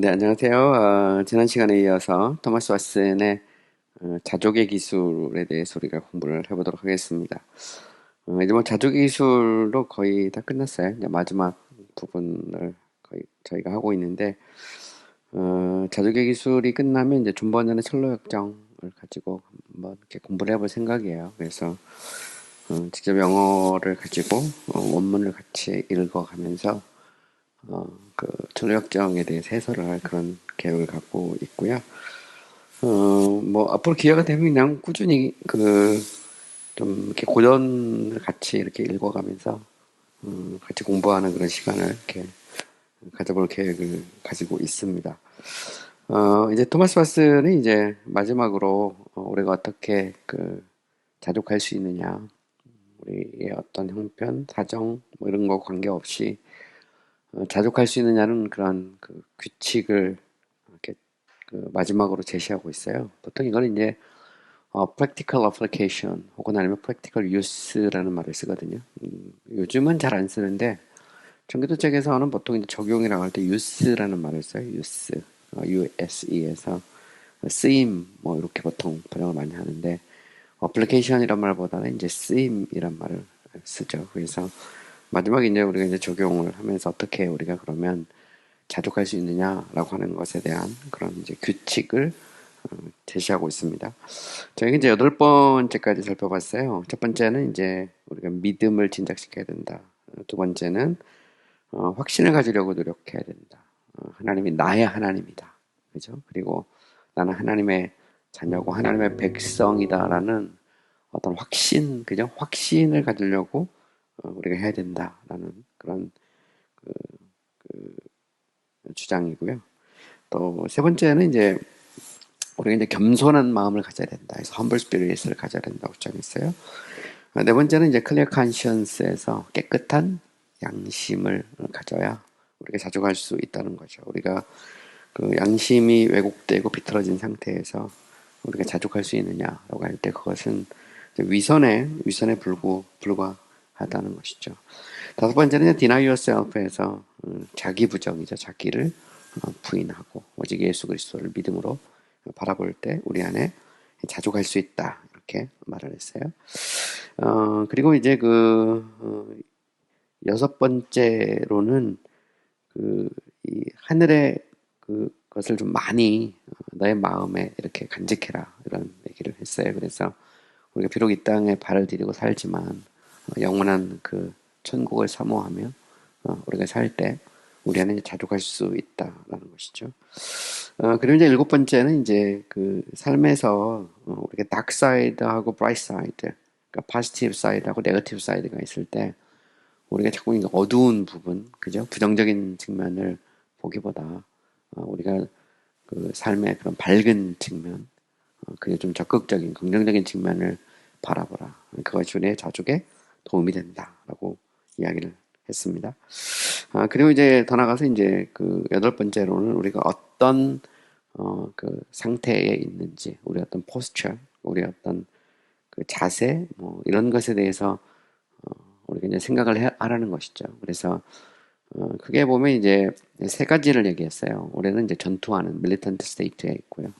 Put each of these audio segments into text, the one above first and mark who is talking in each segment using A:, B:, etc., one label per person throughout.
A: 네, 안녕하세요. 지난 시간에 이어서 토마스 왓슨의 자족의 기술에 대해서 우리가 공부를 해보도록 하겠습니다. 이제 뭐 자족의 기술로 거의 다 끝났어요. 이제 마지막 부분을 거의 저희가 하고 있는데, 자족의 기술이 끝나면 이제 존 버넌의 철로 역정을 가지고 한번 이렇게 공부를 해볼 생각이에요. 그래서 직접 영어를 가지고 원문을 같이 읽어가면서 철로역정에 대해서 해설을 할 그런 계획을 갖고 있고요. 뭐, 앞으로 기회가 되면 그냥 꾸준히 좀 이렇게 고전을 같이 이렇게 읽어가면서, 같이 공부하는 그런 시간을 이렇게 가져볼 계획을 가지고 있습니다. 이제 토마스 바스는 이제 마지막으로, 우리가 어떻게 자족할 수 있느냐, 우리의 어떤 형편, 사정, 뭐 이런 거 관계없이, 자족할 수 있느냐는 그런 규칙을 이렇게 마지막으로 제시하고 있어요. 보통 이거는 이제 practical application 혹은 아니면 practical use라는 말을 쓰거든요. 요즘은 잘 안 쓰는데 전기도 쪽에서는 보통 이제 적용이라고 할 때 use라는 말을 써요. use, use에서 쓰임 뭐 이렇게 보통 번역을 많이 하는데 application이란 말보다는 이제 쓰임이란 말을 쓰죠. 그래서 마지막에 이제 우리가 이제 적용을 하면서 어떻게 우리가 그러면 자족할 수 있느냐라고 하는 것에 대한 그런 이제 규칙을 제시하고 있습니다. 저희가 이제 8번째까지 살펴봤어요. 첫 번째는 이제 우리가 믿음을 진작시켜야 된다. 두 번째는 확신을 가지려고 노력해야 된다. 하나님이 나의 하나님이다. 그죠? 그리고 나는 하나님의 자녀고 하나님의 백성이다라는 어떤 확신, 그죠? 확신을 가지려고 우리가 해야 된다라는 그런 주장이고요. 또 세 번째는 이제 우리가 이제 겸손한 마음을 가져야 된다. 그래서 humble spirit을 가져야 된다고 주장했어요. 네 번째는 이제 clear conscience에서 깨끗한 양심을 가져야 우리가 자족할 수 있다는 거죠. 우리가 양심이 왜곡되고 비틀어진 상태에서 우리가 자족할 수 있느냐라고 할 때 그것은 위선에 불과하다는 것이죠. 다섯 번째는 deny yourself에서 자기 부정이죠. 자기를 부인하고 오직 예수 그리스도를 믿음으로 바라볼 때 우리 안에 자족할 수 있다. 이렇게 말을 했어요. 그리고 이제 여섯 번째로는 이 하늘의 그것을 좀 많이 너의 마음에 이렇게 간직해라. 이런 얘기를 했어요. 그래서 우리가 비록 이 땅에 발을 디디고 살지만 영원한 천국을 사모하며 우리가 살 때 우리 안에 자족할 수 있다라는 것이죠. 그리고 이제 일곱 번째는 이제 삶에서 우리가 dark side하고 bright side, 그러니까 positive side하고 negative side가 있을 때 우리가 자꾸 이제 어두운 부분, 그죠? 부정적인 측면을 보기보다 우리가 삶의 그런 밝은 측면, 그게 좀 적극적인 긍정적인 측면을 바라보라. 그것이 우리의 자족에 도움이 된다라고 이야기를 했습니다. 그리고 이제 더 나가서 이제 여덟 번째로는 우리가 어떤 상태에 있는지, 우리 어떤 포스처, 우리 어떤 자세, 뭐 이런 것에 대해서 우리가 이제 생각을 하라는 것이죠. 그래서 크게 보면 이제 세 가지를 얘기했어요. 올해는 이제 전투하는 밀리턴트 스테이트에 있고요.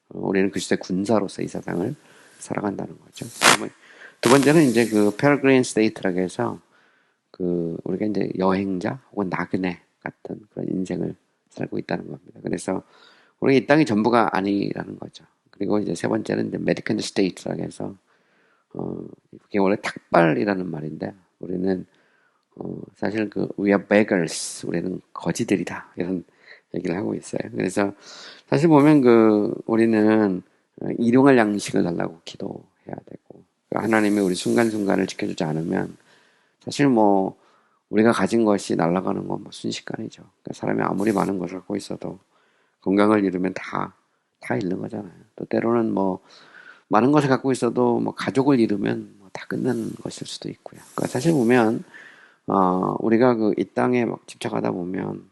A: 우리는 그 시대 군사로서 이 세상을 살아간다는 거죠. 두 번째는 이제 페르그린 스테이트라고 해서 우리가 이제 여행자 혹은 나그네 같은 그런 인생을 살고 있다는 겁니다. 그래서 우리 이 땅이 전부가 아니라는 거죠. 그리고 이제 세 번째는 이제 메디컬 스테이트라고 해서 이게 원래 탁발이라는 말인데 우리는 사실 we are beggars, 우리는 거지들이다 이런 얘기를 하고 있어요. 그래서 사실 보면 우리는 일용할 양식을 달라고 기도해야 되고 하나님이 우리 순간순간을 지켜주지 않으면 사실 뭐 우리가 가진 것이 날아가는 건 뭐 순식간이죠. 그러니까 사람이 아무리 많은 것을 갖고 있어도 건강을 잃으면 다 잃는 거잖아요. 또 때로는 뭐 많은 것을 갖고 있어도 뭐 가족을 잃으면 뭐다 끝난 것일 수도 있고요. 그러니까 사실 보면 우리가 이 땅에 막 집착하다 보면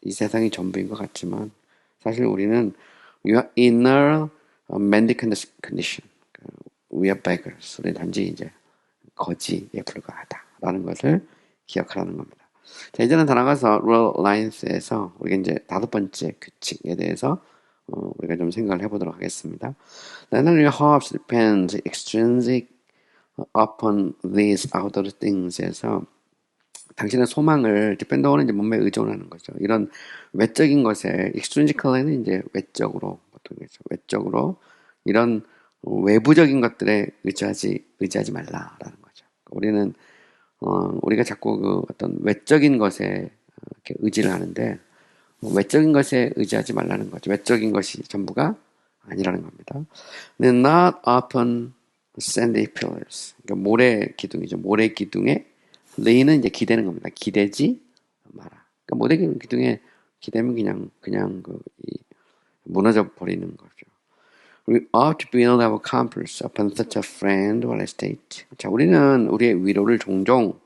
A: 이 세상이 전부인 것 같지만 사실 우리는 we are inner mendicant condition. We are beggars. 우리 단지 이제 거지에 불과하다라는 것을 기억하라는 겁니다. 자, 이제는 더 나가서 reliance에서 우리가 이제 다섯 번째 규칙에 대해서 우리가 좀 생각을 해보도록 하겠습니다. Not only hopes depends extrinsic upon these outer things에서 당신의 소망을 dependon은 이제 몸에 의존하는 거죠. 이런 외적인 것에 extrinsically는 이제 외적으로 보통 외적으로 이런 외부적인 것들에 의지하지 말라라는 거죠. 우리는 우리가 자꾸 그 어떤 외적인 것에 이렇게 의지를 하는데 외적인 것에 의지하지 말라는 거죠. 외적인 것이 전부가 아니라는 겁니다. Not upon sandy pillars. 그러니까 모래 기둥이죠. 모래 기둥에 lay는 이제 기대는 겁니다. 기대지 마라. 그러니까 모래 기둥에 기대면 그냥 무너져 버리는 거죠. We ought to build our comforts upon such a friend or estate. 자, 우리는 우리의 위로를 종종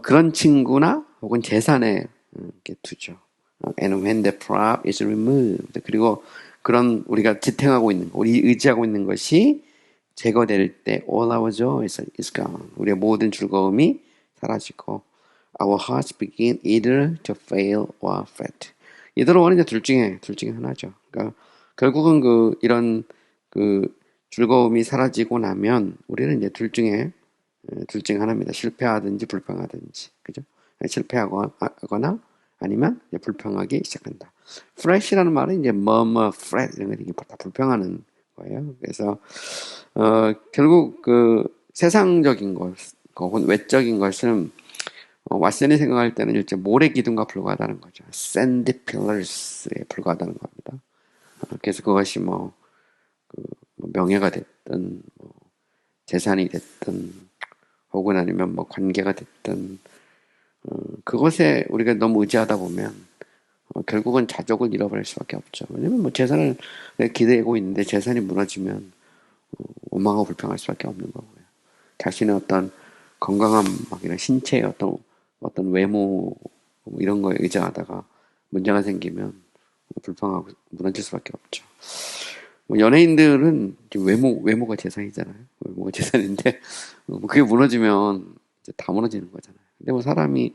A: 그런 친구나 혹은 재산에 이렇게 두죠. And when the prop is removed. 그리고 그런 우리가 지탱하고 있는 거, 우리 의지하고 있는 것이 제거될 때 all our joy is gone. 우리의 모든 즐거움이 사라지고 our hearts begin either to fail or fret. 이대로 원하는 둘 중에 하나죠. 그러니까 결국은 이런 즐거움이 사라지고 나면 우리는 이제 둘 중에 하나입니다. 실패하든지 불평하든지. 그죠? 실패하거나 아니면 이제 불평하기 시작한다. fresh라는 말은 이제 fret 이런 게 다 불평하는 거예요. 그래서 결국 세상적인 것, 혹은 외적인 것은 왓슨이 생각할 때는 일제 모래 기둥과 불과하다는 거죠. sandy pillars에 불과하다는 겁니다. 그래서 그것이 명예가 됐든 재산이 됐든 혹은 아니면 관계가 됐든 그것에 우리가 너무 의지하다 보면 결국은 자족을 잃어버릴 수밖에 없죠. 왜냐면 재산을 기대고 있는데 재산이 무너지면 원망하고 불평할 수밖에 없는 거고요. 자신의 어떤 건강한 이런 신체의 어떤 외모 이런 거에 의지하다가 문제가 생기면 불평하고 무너질 수밖에 없죠. 연예인들은 외모가 재산이잖아요. 외모가 재산인데 그게 무너지면 이제 다 무너지는 거잖아요. 근데 사람이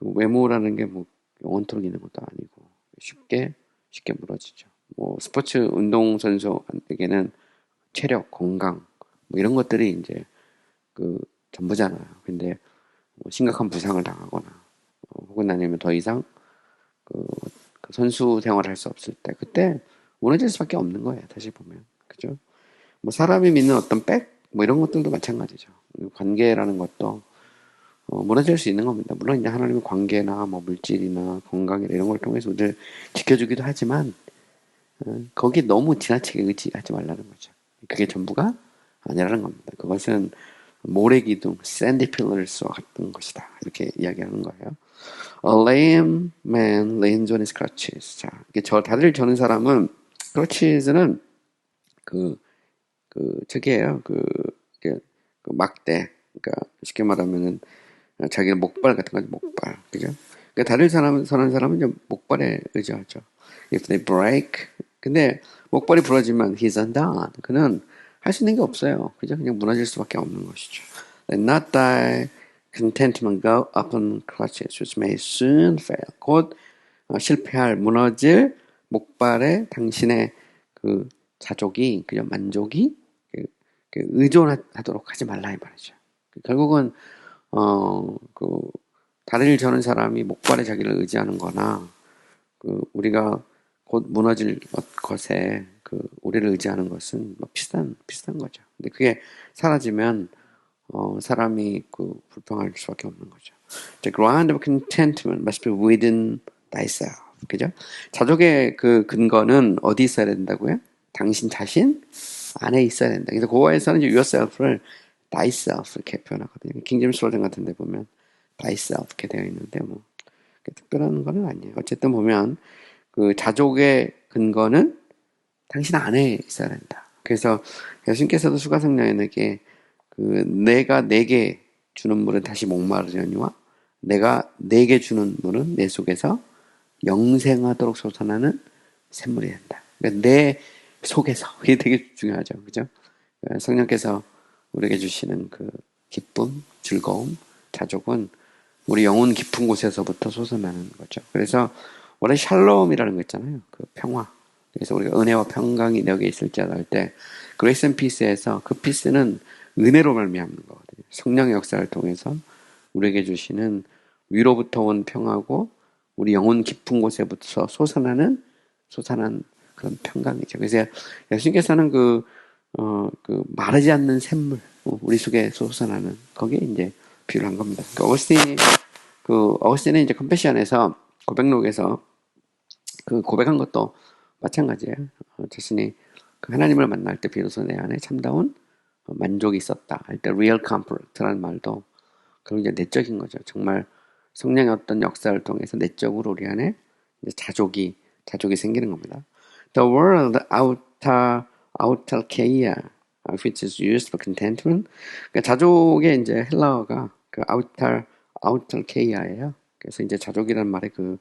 A: 외모라는 게 영원토록 있는 것도 아니고 쉽게 무너지죠. 스포츠 운동선수에게는 체력, 건강 이런 것들이 이제 전부잖아요. 근데 심각한 부상을 당하거나 혹은 아니면 더 이상 그 선수 생활을 할 수 없을 때 그때 무너질 수밖에 없는 거예요. 다시 보면 그죠? 사람이 믿는 어떤 이런 것들도 마찬가지죠. 관계라는 것도 무너질 수 있는 겁니다. 물론 이제 하나님의 관계나 물질이나 건강이나 이런 걸 통해서 우리를 지켜주기도 하지만 거기에 너무 지나치게 의지하지 말라는 거죠. 그게 전부가 아니라는 겁니다. 그것은 모래기둥, sandy pillars와 같은 것이다. 이렇게 이야기하는 거예요. A lame man leans on his crutches. 자, 이게 다리를 저는 사람은 crutches는 저기예요. 막대. 그러니까 쉽게 말하면은 자기의 목발 같은 거죠. 목발. 그죠? 그러니까 다리를 서는 사람은 이제 목발에 의지하죠. If they break. 근데 목발이 부러지면 he's undone. 그는 할 수 있는 게 없어요. 그죠? 그냥 무너질 수밖에 없는 것이죠. Let not thy contentment go upon crutches, which may soon fail. 곧 실패할, 무너질 목발에 당신의 자족이, 그죠? 만족이 의존하도록 하지 말라 이 말이죠. 결국은 다리를 저는 사람이 목발에 자기를 의지하는 거나 우리가 곧 무너질 것에 우리를 의지하는 것은 비슷한 거죠. 근데 그게 사라지면 사람이 불평할 수밖에 없는 거죠. The ground of contentment must be within thyself. 그죠? 자족의 근거는 어디 있어야 된다고요? 당신 자신 안에 있어야 된다. 그래서 고어에서는 yourself를 thyself 이렇게 표현하거든요. 킹제임스 버전 같은 데 보면 thyself 이렇게 되어 있는데 특별한 건 아니에요. 어쨌든 보면 자족의 근거는 당신 안에 있어야 된다. 그래서 예수님께서도 수가성녀에게 내가 내게 주는 물은 다시 목마르려니와 내가 내게 주는 물은 내 속에서 영생하도록 솟아나는 샘물이 된다. 그러니까 내 속에서 이게 되게 중요하죠, 그죠? 성령께서 우리에게 주시는 기쁨, 즐거움, 자족은 우리 영혼 깊은 곳에서부터 솟아나는 거죠. 그래서 원래 샬롬이라는 거 있잖아요. 그 평화. 그래서 우리가 은혜와 평강이 너에게 있을지어다 할 때 그레이스 앤 피스에서 그 피스는 은혜로 말미암는 거거든요. 성령의 역사를 통해서 우리에게 주시는 위로부터 온 평화고 우리 영혼 깊은 곳에부터 솟아난 그런 평강이죠. 그래서 예수님께서는 그 마르지 않는 샘물, 우리 속에 솟아나는 거기에 이제 비유를 한 겁니다. 그러니까 어거스틴이 이제 컨페션에서 고백록에서 그 고백한 것도 마찬가지예요. 자신이 그 하나님을 만날 때 비로소 내 안에 참다운 만족이 있었다 할 때 real comfort라는 말도 그런 이제 내적인 거죠. 정말 성령의 어떤 역사를 통해서 내적으로 우리 안에 이제 자족이 생기는 겁니다. The word autarkeia, which is used for contentment. 그러니까 자족의 이제 헬라어가 그 autarkeia예요. 그래서 이제 자족이라는 말의 그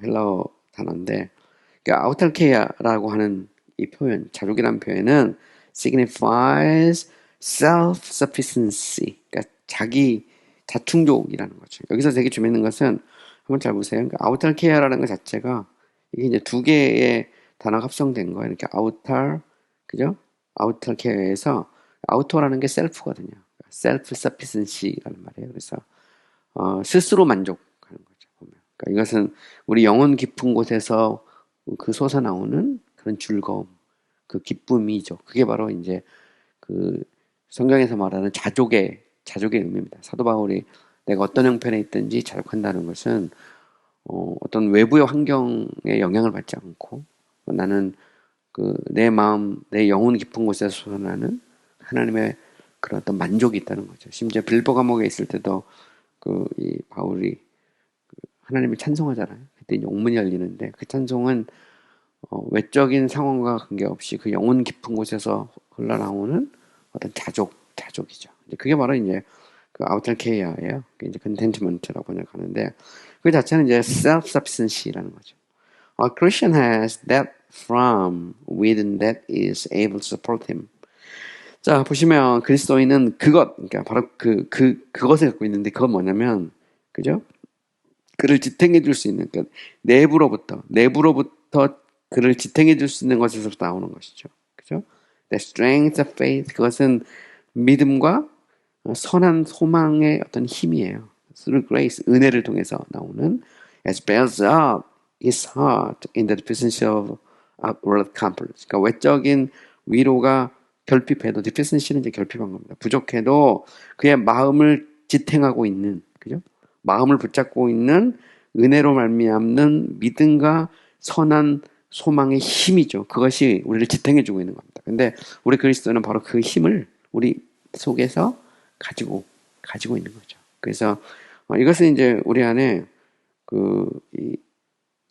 A: 헬라어 단어인데, 그러니까 autarkeia라고 하는 이 표현, 자족이라는 표현은 signifies self-sufficiency. 그러니까 자충족이라는 거죠. 여기서 되게 재밌는 것은 한번 잘 보세요. 그러니까 autarkeia라는 것 자체가 이게 이제 두 개의 단어가 합성된 거예요. 이렇게 autar, 그죠? autarkeia에서 auto라는 게 self거든요. self-sufficiency라는 말이에요. 그래서 스스로 만족하는 거죠. 보면. 그러니까 이것은 우리 영혼 깊은 곳에서 그 솟아나오는 그런 즐거움, 그 기쁨이죠. 그게 바로 이제 그 성경에서 말하는 자족의 의미입니다. 사도 바울이 내가 어떤 형편에 있든지 자족한다는 것은 어떤 외부의 환경에 영향을 받지 않고 나는 그 내 마음, 내 영혼 깊은 곳에서 솟아나는 하나님의 그런 어떤 만족이 있다는 거죠. 심지어 빌보 감옥에 있을 때도 이 바울이 하나님을 찬송하잖아요. 그때 옥문이 열리는데 그 찬송은 외적인 상황과 관계없이 그 영혼 깊은 곳에서 흘러나오는 어떤 자족이죠. 그게 바로 이제 그 아우탈케이아예요. 이제 contentment라고 번역하는데 그 자체는 이제 self-sufficiency라는 거죠. A Christian has that from within that is able to support him. 자, 보시면 그리스도인은 그러니까 바로 그것을 갖고 있는데 그건 뭐냐면, 그죠? 그를 지탱해 줄 수 있는, 그러니까 내부로부터 그를 지탱해 줄 수 있는 것에서부터 나오는 것이죠. 그죠? The strength of faith, 그것은 믿음과 선한 소망의 어떤 힘이에요. Through grace, 은혜를 통해서 나오는 as builds up his heart in the deficiency of outward comfort. 그러니까 외적인 위로가 결핍해도, deficiency는 이제 결핍한 겁니다. 부족해도 그의 마음을 지탱하고 있는, 그죠? 마음을 붙잡고 있는 은혜로 말미암는 믿음과 선한 소망의 힘이죠. 그것이 우리를 지탱해주고 있는 겁니다. 근데 우리 그리스도는 바로 그 힘을 우리 속에서 가지고 있는 거죠. 그래서 이것은 이제 우리 안에 이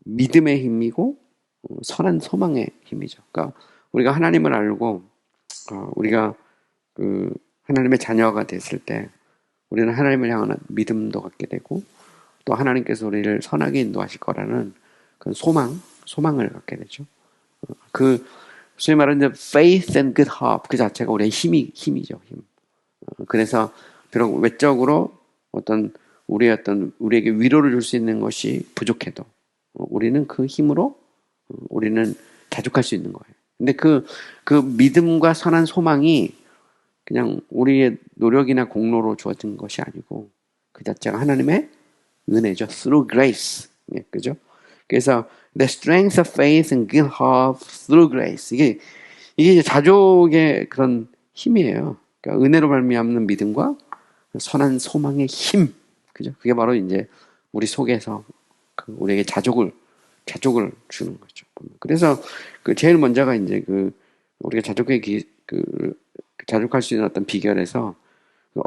A: 믿음의 힘이고 선한 소망의 힘이죠. 그러니까 우리가 하나님을 알고 우리가 하나님의 자녀가 됐을 때 우리는 하나님을 향한 믿음도 갖게 되고 또 하나님께서 우리를 선하게 인도하실 거라는 그 소망을 갖게 되죠. 소위 말하는 faith and good hope 그 자체가 우리의 힘이죠. 힘. 그래서 비록 외적으로 우리에게 위로를 줄 수 있는 것이 부족해도 우리는 그 힘으로 우리는 자족할 수 있는 거예요. 근데 그 믿음과 선한 소망이 그냥 우리의 노력이나 공로로 주어진 것이 아니고 그 자체가 하나님의 은혜죠. Through grace. 예, 그죠? 그래서 the strength of faith and good hope through grace. 이게 이제 자족의 그런 힘이에요. 그러니까 은혜로 말미암는 믿음과 선한 소망의 힘. 그죠? 그게 바로 이제 우리 속에서 우리에게 자족을 주는 거죠. 그래서 제일 먼저가 이제 우리가 자족할 수 있는 어떤 비결에서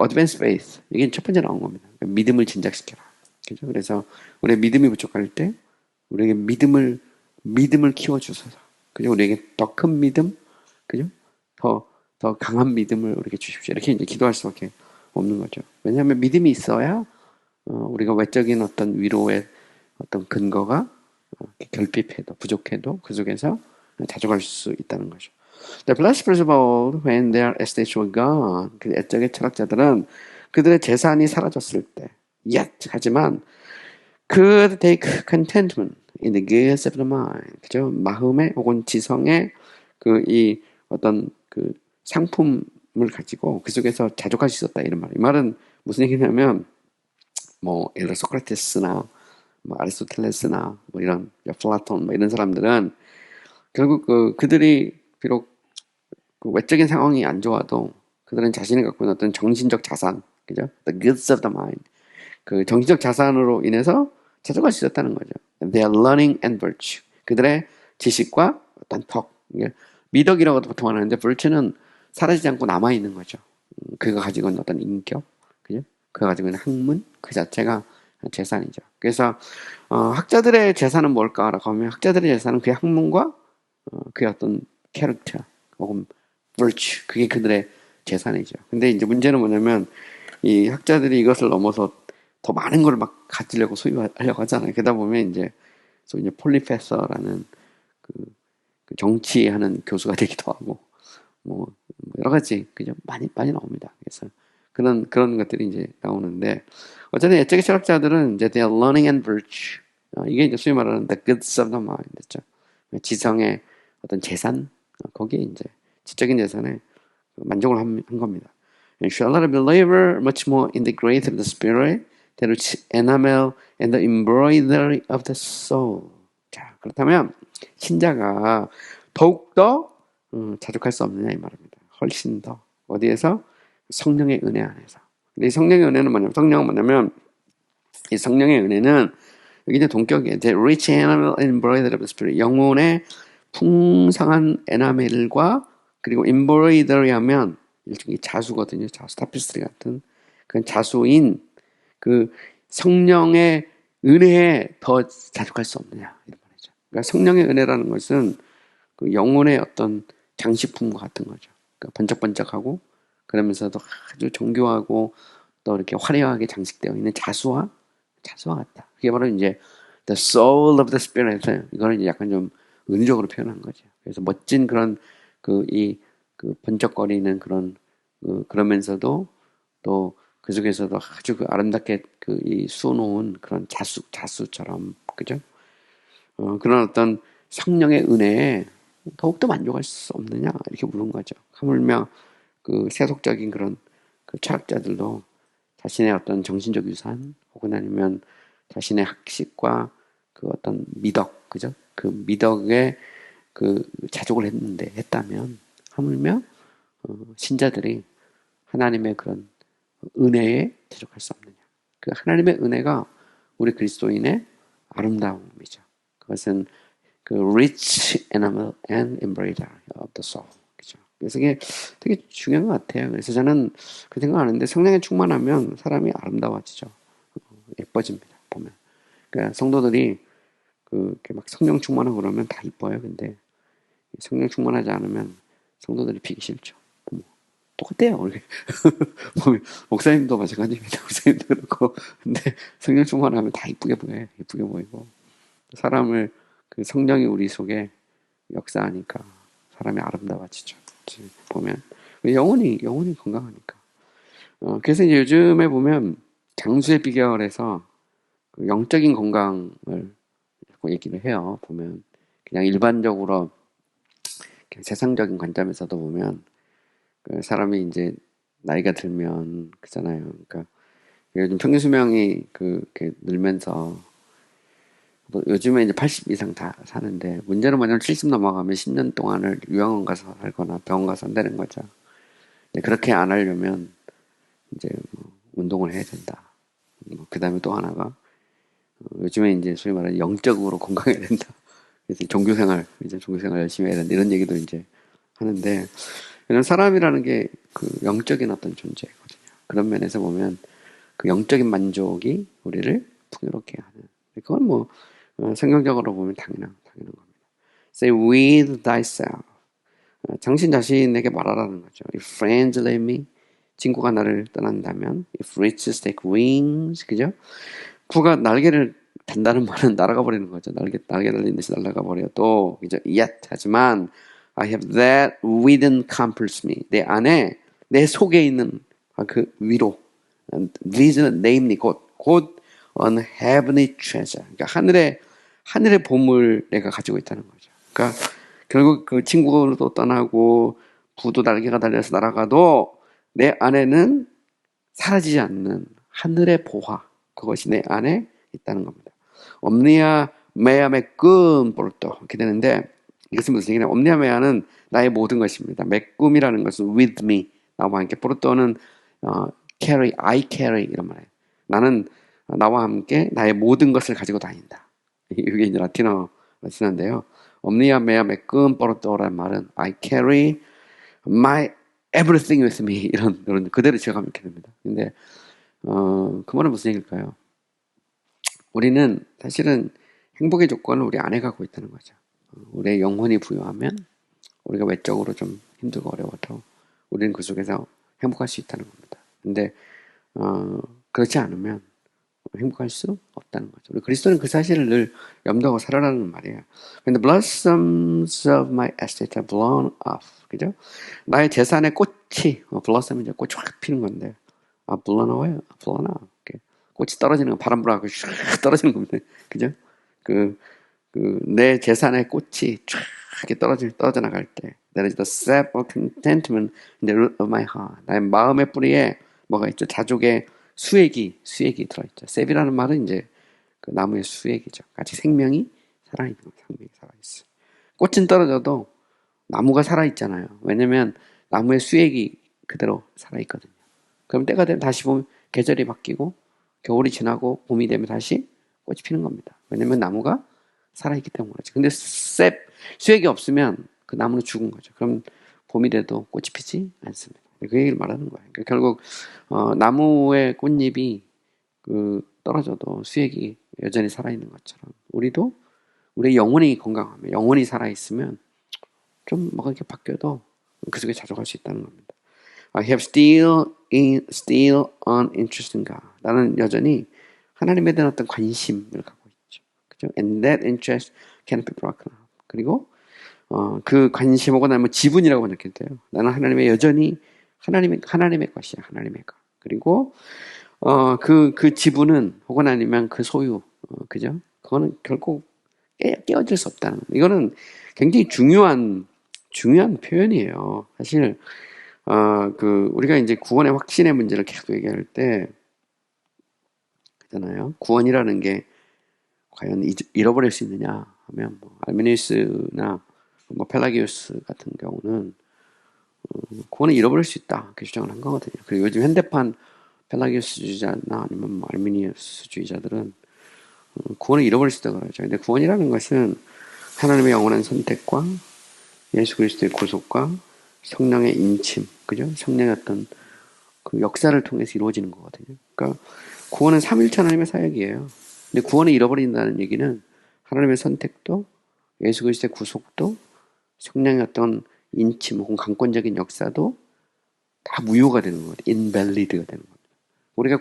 A: advanced faith. 이게 첫 번째 나온 겁니다. 믿음을 진작시켜라. 그죠? 그래서 우리의 믿음이 부족할 때 우리에게 믿음을 키워주셔서, 그죠? 우리에게 더 큰 믿음, 그죠? 더 강한 믿음을 우리에게 주십시오. 이렇게 이제 기도할 수밖에 없는 거죠. 왜냐하면 믿음이 있어야 우리가 외적인 어떤 위로의 어떤 근거가 결핍해도 부족해도 그 속에서 자족할 수 있다는 거죠. The blessed principle when their estates were gone. 그 애적의 철학자들은 그들의 재산이 사라졌을 때 Yet 하지만 could take contentment in the goods of the mind. 그죠? 마음의 혹은 지성의 그 이 어떤 그 상품을 가지고 그 속에서 자족할 수 있었다 이런 말. 이 말은 무슨 얘기냐면 뭐 예를 들어 소크라테스나 뭐 아리스토텔레스나 뭐 이런 플라톤 뭐 이런 사람들은 결국 그들이 비록 그 외적인 상황이 안 좋아도 그들은 자신이 갖고 있는 어떤 정신적 자산, 그죠? The goods of the mind. 그 정신적 자산으로 인해서 자족할 수 있었다는 거죠. They are learning and virtue. 그들의 지식과 어떤 덕. 미덕이라고도 보통 하는데 virtue는 사라지지 않고 남아있는 거죠. 그가 가지고 있는 어떤 인격, 그죠? 그가 가지고 있는 학문, 그 자체가 재산이죠. 그래서 학자들의 재산은 뭘까라고 하면 학자들의 재산은 그의 학문과 그의 어떤 캐릭터 혹은 virtue, 그게 그들의 재산이죠. 근데 이제 문제는 뭐냐면 이 학자들이 이것을 넘어서 더 많은 걸 막 가지려고 소유하려고 하잖아요. 그러다 보면 이제 소위 이제 폴리페서라는 그 정치하는 교수가 되기도 하고 뭐 여러 가지 그죠 많이 나옵니다. 그래서 그런 것들이 이제 나오는데 어쨌든 옛적의 철학자들은 이제 they are learning and virtue. 이게 이제 소위 말하는 the goods of the mind, 그렇죠? 지성의 어떤 재산 거기에 이제 지적인 재산에 만족을 한 겁니다. And shall not a believer much more in the grace of the spirit that which enamel and the embroidery of the soul. 자, 그렇다면 신자가 더욱더 자족할 수 없느냐 이 말입니다. 훨씬 더 어디에서? 성령의 은혜 안에서. 근데 이 성령의 은혜는 뭐냐면 성령은 뭐냐면 이 성령의 은혜는 여기 이제 동격이에요. The rich enamel and embroidery of the spirit. 영혼의 풍성한 에나멜과 그리고 embroidery 하면 일종의 자수거든요. 자수, 타피스트리 같은 그런 자수인 그 성령의 은혜에 더 자족할 수 없느냐 이런 말이죠. 그러니까 성령의 은혜라는 것은 그 영혼의 어떤 장식품과 같은 거죠. 그러니까 번쩍번쩍하고 그러면서도 아주 정교하고 또 이렇게 화려하게 장식되어 있는 자수와 같다. 그게 바로 이제 the soul of the spirit. 이거는 이제 약간 좀 은유적으로 표현한 거죠. 그래서 멋진 그런 그 번쩍거리는 그런 그러면서도 또 그 속에서도 아주 그 아름답게 이 수놓은 그런 자수처럼 그죠? 그런 어떤 성령의 은혜에 더욱더 만족할 수 없느냐 이렇게 물은 거죠. 하물며 그 세속적인 그런 그 철학자들도 자신의 어떤 정신적 유산 혹은 아니면 자신의 학식과 그 어떤 미덕 그죠? 그 미덕에 그 자족을 했다면 하물며 신자들이 하나님의 그런 은혜에 대적할 수 없느냐. 그 하나님의 은혜가 우리 그리스도인의 아름다움이죠. 그것은 그 rich enamel and embroidery of the soul. 그죠. 그래서 이게 되게 중요한 것 같아요. 그래서 저는 그 생각하는데 성령에 충만하면 사람이 아름다워지죠. 예뻐집니다. 보면. 그러니까 성도들이 이렇게 막 성령 충만하고 그러면 다 이뻐요. 근데 성령 충만하지 않으면 성도들이 비기 싫죠. 똑같아요. 목사님도 마찬가지입니다. 목사님도 그렇고. 근데 성령 충만하면 다 이쁘게 보여요. 이쁘게 보이고. 사람을 그 성령이 우리 속에 역사하니까 사람이 아름다워지죠. 보면. 영혼이 건강하니까. 그래서 이제 요즘에 보면 장수의 비결에서 그 영적인 건강을 얘기를 해요. 보면 그냥 일반적으로 그냥 세상적인 관점에서도 보면 그 사람이 이제 나이가 들면 그잖아요. 그러니까 요즘 평균 수명이 이렇게 늘면서 요즘에 이제 80 이상 다 사는데 문제는 뭐냐면 70 넘어가면 10년 동안을 요양원 가서 살거나 병원 가서 한다는 거죠. 그렇게 안 하려면 이제 뭐 운동을 해야 된다. 그 다음에 또 하나가 요즘에 이제 소위 말하는 영적으로 건강해야 된다. 그래서 종교생활 열심히 해야 된다. 이런 얘기도 이제 하는데 왜냐면 사람이라는 게 그 영적인 어떤 존재거든요. 그런 면에서 보면 그 영적인 만족이 우리를 풍요롭게 하는. 그건 뭐 성경적으로 보면 당연한 겁니다. Say with thyself. 당신 자신에게 말하라는 거죠. If friends leave me, 친구가 나를 떠난다면, if riches take wings, 그죠? 구가 날개를 단다는 말은 날아가 버리는 거죠. 날개 달린 듯이 날아가 버려도, 그죠? Yet, 하지만, I have that within compels me. 내 속에 있는 그 위로. These namely 곧 곧 on heavenly treasure. 그러니까 하늘의 보물 내가 가지고 있다는 거죠. 그러니까 결국 그 친구도 떠나고 부도 날개가 달려서 날아가도 내 안에는 사라지지 않는 하늘의 보화, 그것이 내 안에 있다는 겁니다. omnia mea mecum porto 이렇게 되는데, 이것은 무슨 얘기냐? omnia mea는 나의 모든 것입니다. mecum이라는 것은 with me, 나와 함께. porto는 carry, I carry 이런 말이에요. 나는 나와 함께 나의 모든 것을 가지고 다닌다. 이게 이제 라틴어인데요. omnia mea mecum porto라는 말은 I carry my everything with me, 이런 그대로 지어가면 이렇게 됩니다. 근데 그 말은 무슨 얘기일까요? 우리는 사실은 행복의 조건을 우리 안에 갖고 있다는 거죠. 우리의 영혼이 부유하면 우리가 외적으로 좀 힘들고 어려워도 우리는 그 속에서 행복할 수 있다는 겁니다. 근데 그렇지 않으면 행복할 수 없다는 거죠. 우리 그리스도는 그 사실을 늘 염두하고 살아라는 말이에요. When the blossoms of my estate are blown off, 그죠? 나의 재산의 꽃이, blossom 이제 꽃이 확 피는 건데, blown away, blown off. 꽃이 떨어지는 거, 바람 불어가고 쫙 떨어지는 겁니다. 그죠? 내 재산의 꽃이 쫙 이렇게 떨어져 나갈 때, That is the sap of contentment in the root of my heart. 나의 마음의 뿌리에 뭐가 있죠? 자족의 수액이 들어있죠. 셉이라는 말은 이제 그 나무의 수액이죠. 같이 생명이 살아있는 거예요. 생명이 살아있어. 꽃은 떨어져도 나무가 살아있잖아요. 왜냐면 나무의 수액이 그대로 살아있거든요. 그럼 때가 되면 다시 보면 계절이 바뀌고 겨울이 지나고 봄이 되면 다시 꽃이 피는 겁니다. 왜냐면 나무가 살아있기 때문에 그렇지. 근데 수액이 없으면 그 나무는 죽은 거죠. 그럼 봄이 돼도 꽃이 피지 않습니다. 그 얘기를 말하는 거예요. 그러니까 결국 나무의 꽃잎이 떨어져도 수액이 여전히 살아있는 것처럼 우리도 우리의 영혼이 건강하면, 영혼이 살아있으면 좀 뭐가 이렇게 바뀌어도 그 속에 자족할 수 있다는 겁니다. I have still an interest in God. 나는 여전히 하나님에 대한 어떤 관심을 갖고 있죠. 그죠? And that interest can't be broken up. 그리고 그 관심하고 나면 지분이라고 번역했대요. 나는 여전히 하나님의 것이야. 하나님의 것. 그리고 그 지분은 혹은 아니면 그 소유, 그죠? 그거는 결코 깨어질 수 없다는. 이거는 굉장히 중요한 표현이에요. 사실 우리가 이제 구원의 확신의 문제를 계속 얘기할 때 그잖아요. 구원이라는 게 과연 잃어버릴 수 있느냐 하면 알미니우스나 펠라기우스 같은 경우는 구원을 잃어버릴 수 있다 이렇게 주장을 한 거거든요. 그리고 요즘 현대판 펠라기우스주의자나 아니면 알미니우스주의자들은 구원을 잃어버릴 수 있다고 그러죠. 근데 구원이라는 것은 하나님의 영원한 선택과 예수 그리스도의 구속과 성령의 인침, 그죠? 성령의 어떤 그 역사를 통해서 이루어지는 거거든요. 그러니까 구원은 삼위일체 하나님의 사역이에요. 근데 구원을 잃어버린다는 얘기는 하나님의 선택도 예수 그리스도의 구속도 성령의 어떤 인침 혹은 강권적인 역사도 다 무효가 되는 거예요. invalid가 되는 겁니다. 우리가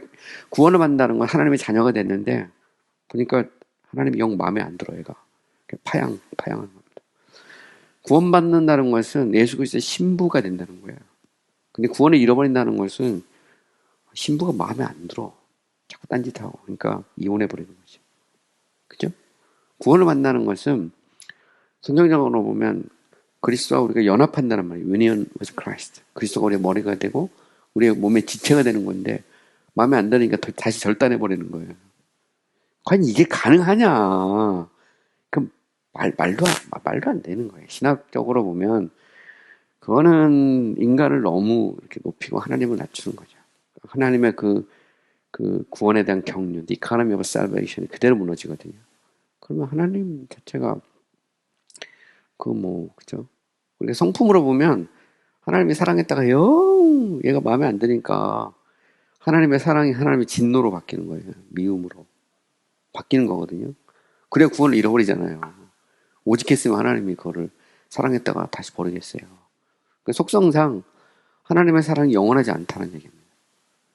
A: 구원을 받는다는 건 하나님의 자녀가 됐는데 보니까 하나님이 영 마음에 안 들어 얘가. 파양하는 겁니다. 구원받는다는 것은 예수 그리스도의 신부가 된다는 거예요. 근데 구원을 잃어버린다는 것은 신부가 마음에 안 들어. 자꾸 딴짓하고. 그러니까 이혼해버리는 거죠. 그죠? 구원을 받는다는 것은 성경적으로 보면 그리스도와 우리가 연합한다는 말이에요. Union with Christ. 그리스도가 우리의 머리가 되고 우리의 몸의 지체가 되는 건데 마음에 안 드니까 다시 절단해버리는 거예요. 과연 이게 가능하냐? 그럼 말도 안 되는 거예요. 신학적으로 보면 그거는 인간을 너무 이렇게 높이고 하나님을 낮추는 거죠. 하나님의 그 구원에 대한 경륜, the economy of salvation이 그대로 무너지거든요. 그러면 하나님 자체가 그죠? 우리가 성품으로 보면 하나님이 사랑했다가 얘가 마음에 안 드니까 하나님의 사랑이 하나님의 진노로 바뀌는 거예요. 미움으로 바뀌는 거거든요. 그래야 구원을 잃어버리잖아요. 오직했으면 하나님이 그거를 사랑했다가 다시 버리겠어요. 그 속성상 하나님의 사랑이 영원하지 않다는 얘기입니다.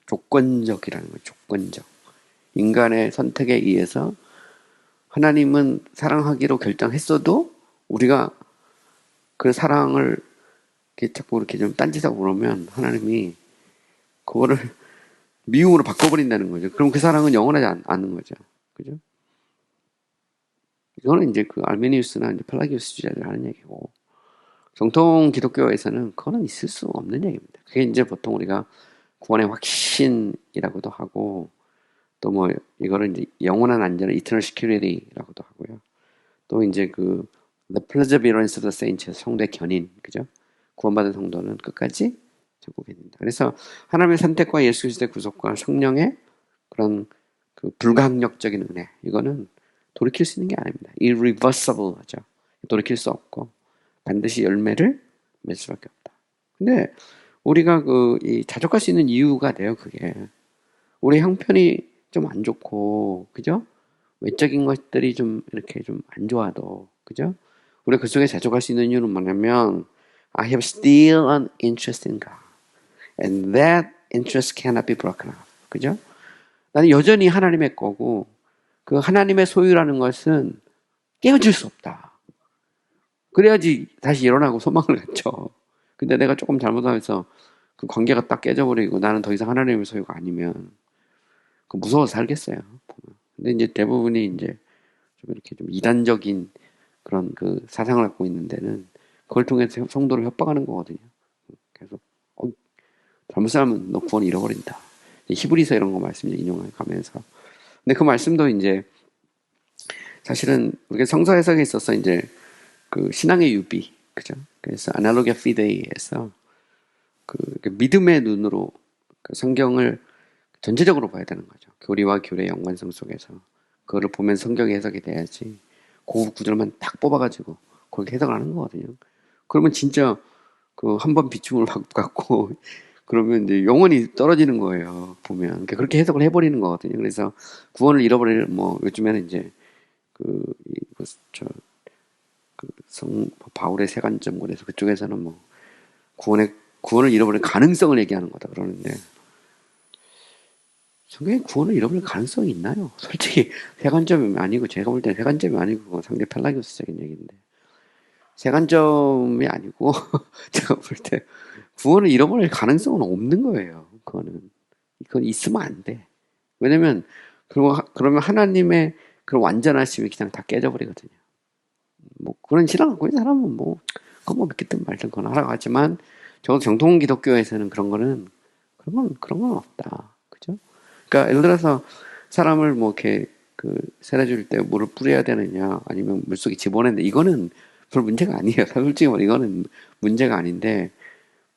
A: 조건적이라는 거예요. 조건적. 인간의 선택에 의해서 하나님은 사랑하기로 결정했어도 우리가 그 사랑을 이렇게 자꾸 이렇게 좀 딴짓하고 그러면 하나님이 그거를 미움으로 바꿔버린다는 거죠. 그럼 그 사랑은 영원하지 않는 거죠. 그죠? 이거는 이제 그 알메니우스나 이제 펠라기우스주의자들 하는 얘기고, 정통 기독교에서는 그거는 있을 수 없는 얘기입니다. 그게 이제 보통 우리가 구원의 확신이라고도 하고, 또 뭐 이거를 이제 영원한 안전을 eternal security라고도 하고요. 또 이제 그 the perseverance of the saints, 성도의 견인, 그죠? 구원받은 성도는 끝까지 천국에 있는다. 그래서 하나님의 선택과 예수 그리스도의 구속과 성령의 그런 그 불가항력적인 은혜, 이거는 돌이킬 수 있는 게 아닙니다. irreversible 하죠. 돌이킬 수 없고 반드시 열매를 맺을 수밖에 없다. 근데 우리가 이 자족할 수 있는 이유가 돼요. 그게 우리 형편이 좀 안 좋고, 그죠? 외적인 것들이 좀 이렇게 좀 안 좋아도, 그죠? 우리가 그 속에 자족할 수 있는 이유는 뭐냐면 I have still an interest in God, and that interest cannot be broken off. 그죠? 나는 여전히 하나님의 거고, 그 하나님의 소유라는 것은 깨어질 수 없다. 그래야지 다시 일어나고 소망을 갖죠. 근데 내가 조금 잘못하면서 그 관계가 딱 깨져버리고 나는 더 이상 하나님의 소유가 아니면 그 무서워서 살겠어요. 근데 이제 대부분이 이제 좀 이렇게 좀 이단적인 그런 그 사상을 갖고 있는 데는 그걸 통해서 성도를 협박하는 거거든요. 그래서 잘못 살면 너 구원 잃어버린다. 히브리서 이런 거 말씀 인용해 가면서. 근데 그 말씀도 이제 사실은 우리가 성서 해석에 있어서 이제 그 신앙의 유비, 그죠? 그래서 아날로기아 피데이에서 그 믿음의 눈으로 그 성경을 전체적으로 봐야 되는 거죠. 교리와 교리의 연관성 속에서 그거를 보면 성경의 해석이 돼야지 그 구절만 딱 뽑아가지고 그렇게 해석을 하는 거거든요. 그러면 진짜 그 한 번 비춤을 갖고 그러면 이제 영원히 떨어지는 거예요. 보면 그러니까 그렇게 해석을 해버리는 거거든요. 그래서 구원을 잃어버릴 뭐 요즘에는 이제 바울의 세관점 그래서 그쪽에서는 뭐 구원을 잃어버릴 가능성을 얘기하는 거다 그러는데 성경에 구원을 잃어버릴 가능성이 있나요? 솔직히 세관점이 아니고 제가 볼 때는 세관점이 아니고 상대 펠라기우스적인 얘기인데 세관점이 아니고 제가 볼 때 구원을 잃어버릴 가능성은 없는 거예요. 그건 있으면 안 돼. 왜냐면 그러면 하나님의 그런 완전하심이 그냥 다 깨져버리거든요. 뭐 그런 신앙 갖고 있는 사람은 뭐 그거 뭐 믿겠든 말든 그건 하라고 하지만 적어도 정통 기독교에서는 그런 건 없다. 그죠? 그러니까 예를 들어서 사람을 뭐 이렇게 그 세례줄 때 물을 뿌려야 되느냐 아니면 물속에 집어넣는데 이거는 별 문제가 아니에요. 솔직히 말해 이거는 문제가 아닌데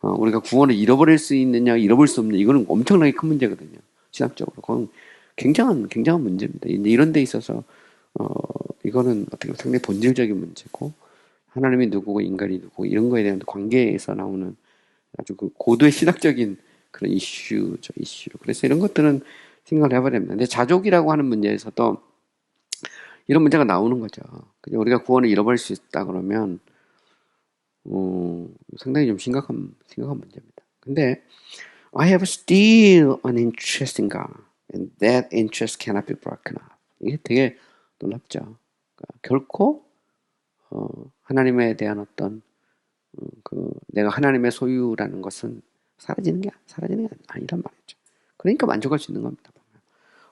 A: 우리가 구원을 잃어버릴 수 있느냐 잃어버릴 수 없느냐 이거는 엄청나게 큰 문제거든요. 신학적으로 그건 굉장한 문제입니다. 이런 데 있어서 이거는 어떻게 보면 상당히 본질적인 문제고 하나님이 누구고 인간이 누구고 이런 거에 대한 관계에서 나오는 아주 그 고도의 신학적인 그런 이슈죠, 이슈. 그래서 이런 것들은 생각을 해봐야 됩니다. 근데 자족이라고 하는 문제에서도 이런 문제가 나오는 거죠. 그냥 우리가 구원을 잃어버릴 수 있다 그러면 상당히 좀 심각한 문제입니다. 근데 I have still an interest in God, and that interest cannot be broken off. 이게 되게 놀랍죠. 그러니까 결코 하나님에 대한 어떤 내가 하나님의 소유라는 것은 사라지는 게 아니란 말이죠. 그러니까 만족할 수 있는 겁니다.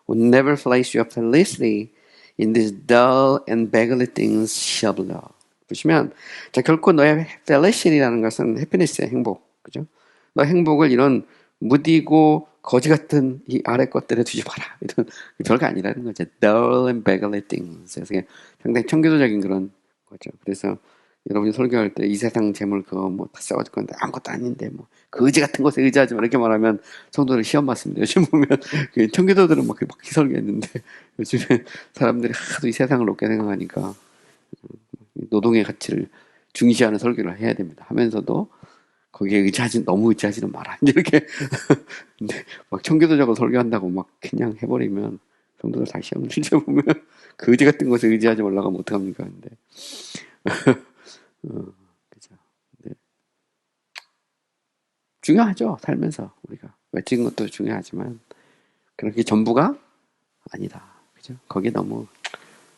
A: Will never place your felicity in these dull and beggarly things shall below. 보시면 자 결코 너의 felicity라는 것은 해피니스의 행복, 그죠? 너 행복을 이런 무디고 거지 같은 이 아래 것들에 두지 마라. 이런 별거 아니라는 거죠. Dull and beggarly things. 그래서 상당히 청교도적인 그런 거죠. 그래서 여러분이 설교할 때 이 세상 재물 그거 뭐 다 써가지고 건데 아무것도 아닌데 뭐 거지 같은 것에 의지하지 마 이렇게 말하면 성도들 시험 받습니다. 요즘 보면 청교도들은 막 설교했는데 요즘에 사람들이 하도 이 세상을 높게 생각하니까 노동의 가치를 중시하는 설교를 해야 됩니다. 하면서도 거기에 너무 의지하지는 마라. 이렇게 근데 막 청교도적으로 설교한다고 막 그냥 해버리면 성도들 다 시험 실제 보면 거지 같은 것에 의지하지 말라고 하면 어떡합니까? 근데 그죠. 네. 중요하죠. 살면서 우리가 외적인 것도 중요하지만 그렇게 전부가 아니다. 그죠? 거기에 너무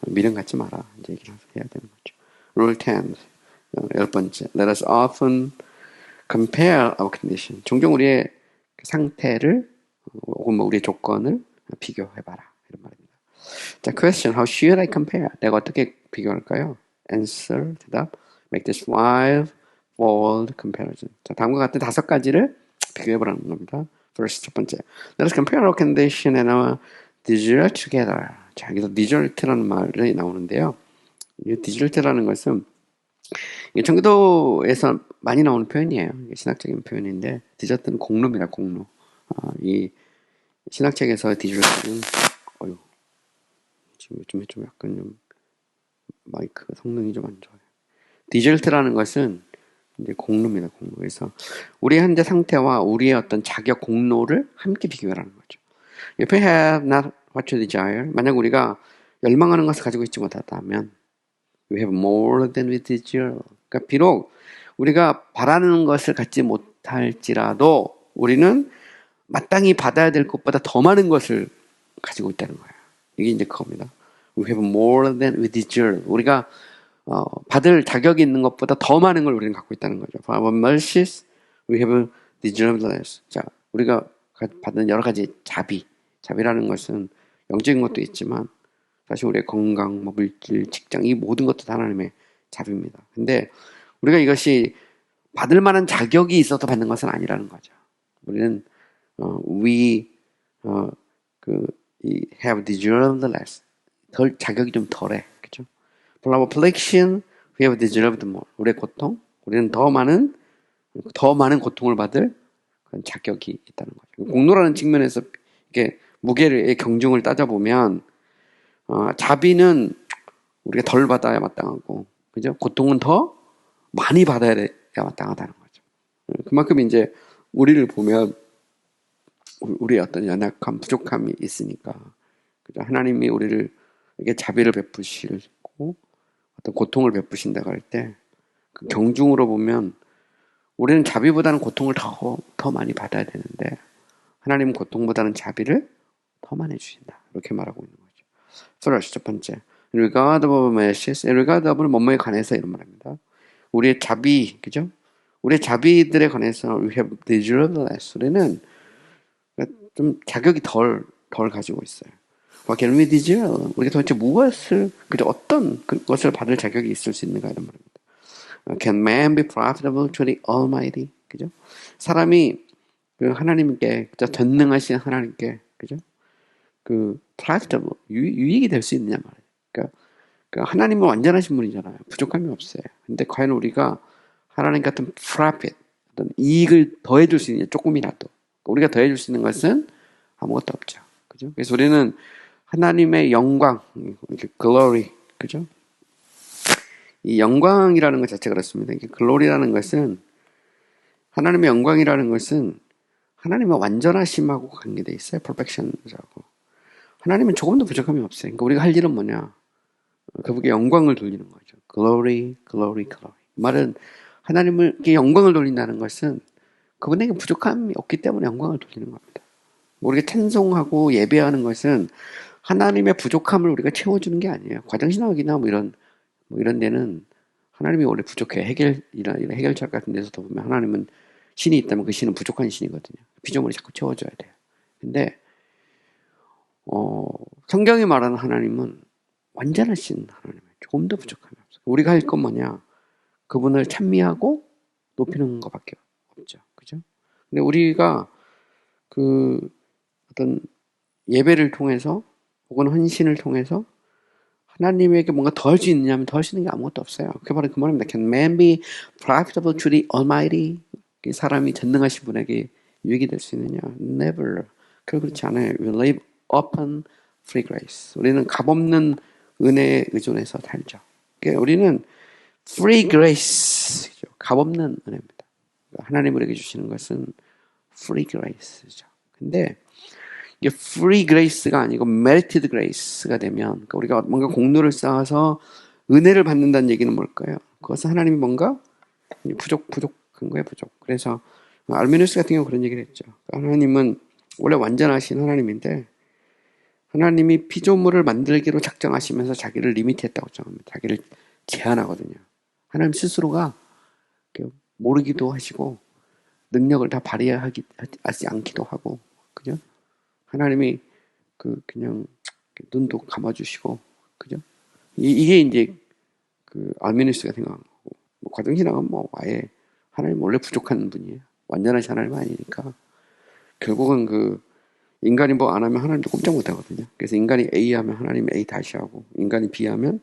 A: 미련 갖지 마라. 이제 얘기를 해야 되는 거죠. Rule 10. 10번째. Let us often compare our condition. 종종 우리의 상태를 혹은 뭐 우리의 조건을 비교해봐라 이런 말입니다. 자, question. How should I compare? 내가 어떻게 비교할까요? Answer. 대답. Make this five-fold comparison. 자, 다음과 같은 5가지를 비교해보라는 겁니다. First, 첫 번째. Let us compare our condition and our desire together. 자, 여기서 desired라는 말이 나오는데요. 이 desired라는 것은 청교도에서 많이 나오는 표현이에요. 신학적인 표현인데, 디저트는 공로입니다, 공로. 이 신학책에서 디저트는, 지금 요즘에 좀 약간 좀 마이크 성능이 좀 안 좋아요. 디저트라는 것은 이제 공로입니다, 공로. 그래서 우리의 현재 상태와 우리의 어떤 자격 공로를 함께 비교하라는 거죠. If we have not what you desire, 만약 우리가 열망하는 것을 가지고 있지 못하다면, we have more than we desire. 그러니까 비록 우리가 바라는 것을 갖지 못할지라도 우리는 마땅히 받아야 될 것보다 더 많은 것을 가지고 있다는 거예요. 이게 이제 그겁니다. We have more than we desire. 우리가 받을 자격이 있는 것보다 더 많은 걸 우리는 갖고 있다는 거죠. For our mercies, we have deserved less. 자, 우리가 받는 여러 가지 자비라는 것은 영적인 것도 있지만 사실 우리의 건강, 뭐 물질, 직장, 이 모든 것도 하나님의 자비입니다. 근데 우리가 이것이 받을 만한 자격이 있어서 받는 것은 아니라는 거죠. 우리는 have deserved less. 자격이 좀 덜해, 그렇죠? For our affliction, we have deserved more. 우리의 고통, 우리는 더 많은 고통을 받을 그런 자격이 있다는 거죠. 공로라는 측면에서 이렇게 무게의 경중을 따져보면 자비는 우리가 덜 받아야 마땅하고, 그죠? 고통은 더 많이 받아야 마땅하다는 거죠. 그만큼 이제 우리를 보면 우리의 어떤 연약함, 부족함이 있으니까, 그죠? 하나님이 우리를 이게 자비를 베푸시고 어떤 고통을 베푸신다고 할 때 그 경중으로 보면 우리는 자비보다는 고통을 더 많이 받아야 되는데 하나님은 고통보다는 자비를 더 많이 주신다. 이렇게 말하고 있는 거죠. First, 첫 번째. Regard of mercies, regard of는 뭐뭐에 관해서 이런 말입니다. 우리의 자비, 그죠? 우리의 자비들에 관해서 we have deserved less. 우리는 좀 자격이 덜 가지고 있어요. What can we deserve? 우리가 도대체 무엇을, 그죠? 어떤 것을 받을 자격이 있을 수 있는가 이런 말입니다. Can man be profitable to the Almighty? 그죠? 사람이 그 하나님께, 그죠? 전능하신 하나님께, 그죠? 그 profitable, 유익이 될 수 있느냐 말이에요. 그러니까 하나님은 완전하신 분이잖아요. 부족함이 없어요. 근데 과연 우리가 하나님 같은 profit, 어떤 이익을 더해줄 수 있느냐, 조금이라도. 우리가 더해줄 수 있는 것은 아무것도 없죠. 그죠? 그래서 우리는 하나님의 영광, glory, 그죠? 이 영광이라는 것 자체가 그렇습니다. 글로리라는 것은, 하나님의 영광이라는 것은 하나님의 완전하심하고 관계되어 있어요. perfection이라고. 하나님은 조금도 부족함이 없어요. 그러니까 우리가 할 일은 뭐냐? 그분께 영광을 돌리는 거죠. glory, glory, glory. 말은 하나님께 영광을 돌린다는 것은 그분에게 부족함이 없기 때문에 영광을 돌리는 겁니다. 우리가 찬송하고 예배하는 것은 하나님의 부족함을 우리가 채워주는 게 아니에요. 과정신학이나 뭐 이런 데는 하나님이 원래 부족해. 해결책 같은 데서도 보면 하나님은 신이 있다면 그 신은 부족한 신이거든요. 피조물이 자꾸 채워줘야 돼요. 근데 성경이 말하는 하나님은 완전하신 하나님이에요. 조금도 부족함이 없어요. 우리가 할 건 뭐냐? 그분을 찬미하고 높이는 것밖에 없죠. 그죠? 근데 우리가 그 어떤 예배를 통해서 혹은 헌신을 통해서 하나님에게 뭔가 더 할 수 있느냐면 더 할 수 있는 게 아무것도 없어요. 그게 바로 그 말입니다. Can man be profitable to the Almighty? 사람이 전능하신 분에게 유익이 될 수 있느냐? Never. 그렇지 않아요. We live upon free grace. 우리는 값없는 은혜에 의존해서 살죠. 그러니까 우리는 free grace, 값없는 은혜입니다. 하나님 우리에게 주시는 것은 free grace죠. 근데 이게 free grace가 아니고 merited grace가 되면, 그러니까 우리가 뭔가 공로를 쌓아서 은혜를 받는다는 얘기는 뭘까요? 그것은 하나님이 뭔가 부족한 거예요, 부족. 그래서 알메니우스 같은 경우 그런 얘기를 했죠. 하나님은 원래 완전하신 하나님인데 하나님이 피조물을 만들기로 작정하시면서 자기를 리미트했다고 정합니다. 자기를 제한하거든요. 하나님 스스로가 모르기도 하시고 능력을 다 발휘하지 않기도 하고, 그죠? 하나님이 그냥 눈도 감아주시고, 그죠? 이게 이제 알미니스가 생각한 거고, 뭐 과정신학은 뭐 아예 하나님 원래 부족한 분이에요. 완전하신 하나님 아니니까. 결국은 인간이 뭐 안 하면 하나님도 꼼짝 못 하거든요. 그래서 인간이 A 하면 하나님이 A 다시 하고, 인간이 B 하면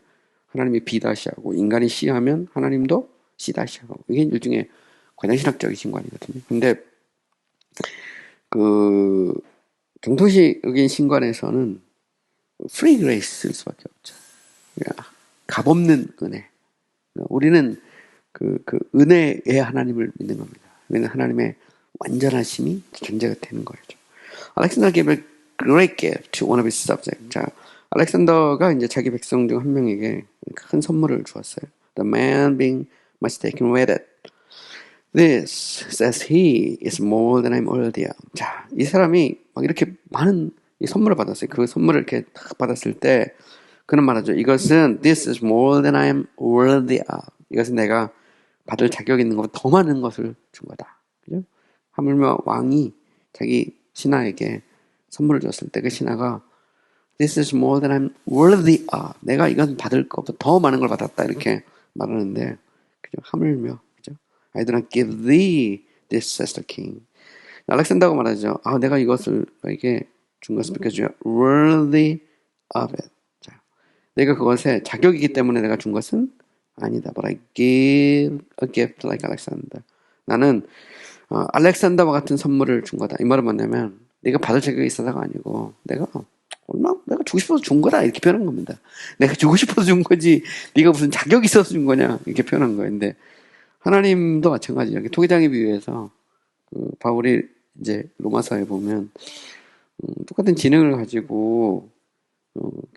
A: 하나님이 B 다시 하고, 인간이 C 하면 하나님도 C 다시 하고. 이게 일종의 과정신학적인 신관이거든요. 근데 정통식의 신관에서는 프리 그레이스일 수밖에 없죠. 그러니까 값없는 은혜. 우리는 은혜의 하나님을 믿는 겁니다. 왜냐하면 하나님의 완전하심이 존재가 되는 거죠. Alexander gave a great gift to one of his subjects. 자, 알렉산더가 이제 자기 백성 중 한 명에게 큰 선물을 주었어요. The man being much taken with it. This, says he, is more than I'm worthy of. 자, 이 사람이 막 이렇게 많은 이 선물을 받았어요. 그 선물을 이렇게 딱 받았을 때 그는 말하죠. 이것은 this is more than I'm worthy of. 이것은 내가 받을 자격 있는 것보다 더 많은 것을 준 거다. 그죠? 하물며 왕이 자기 신하에게 선물을 줬을 때 그 신하가 this is more than I'm worthy of. 내가 이건 받을 것보다 더 많은 걸 받았다. 이렇게 말하는데 그죠? 하물며 그죠? I do not give thee this, says the king. 알렉산더가 말하죠. 내가 이것을 너에게 준 것은 because you are worthy of it. 자, 내가 그것에 자격이기 때문에 내가 준 것은 아니다. But I give a gift like Alexander. 나는 알렉산더와 같은 선물을 준 거다. 이 말은 뭐냐면 내가 받을 자격이 있어서가 아니고 내가 주고 싶어서 준 거다. 이렇게 표현한 겁니다. 내가 주고 싶어서 준 거지 네가 무슨 자격이 있어서 준 거냐 이렇게 표현한 거예요. 근데 하나님도 마찬가지예요. 토기장에 비유해서 바울이 이제 로마서에 보면 똑같은 지능을 가지고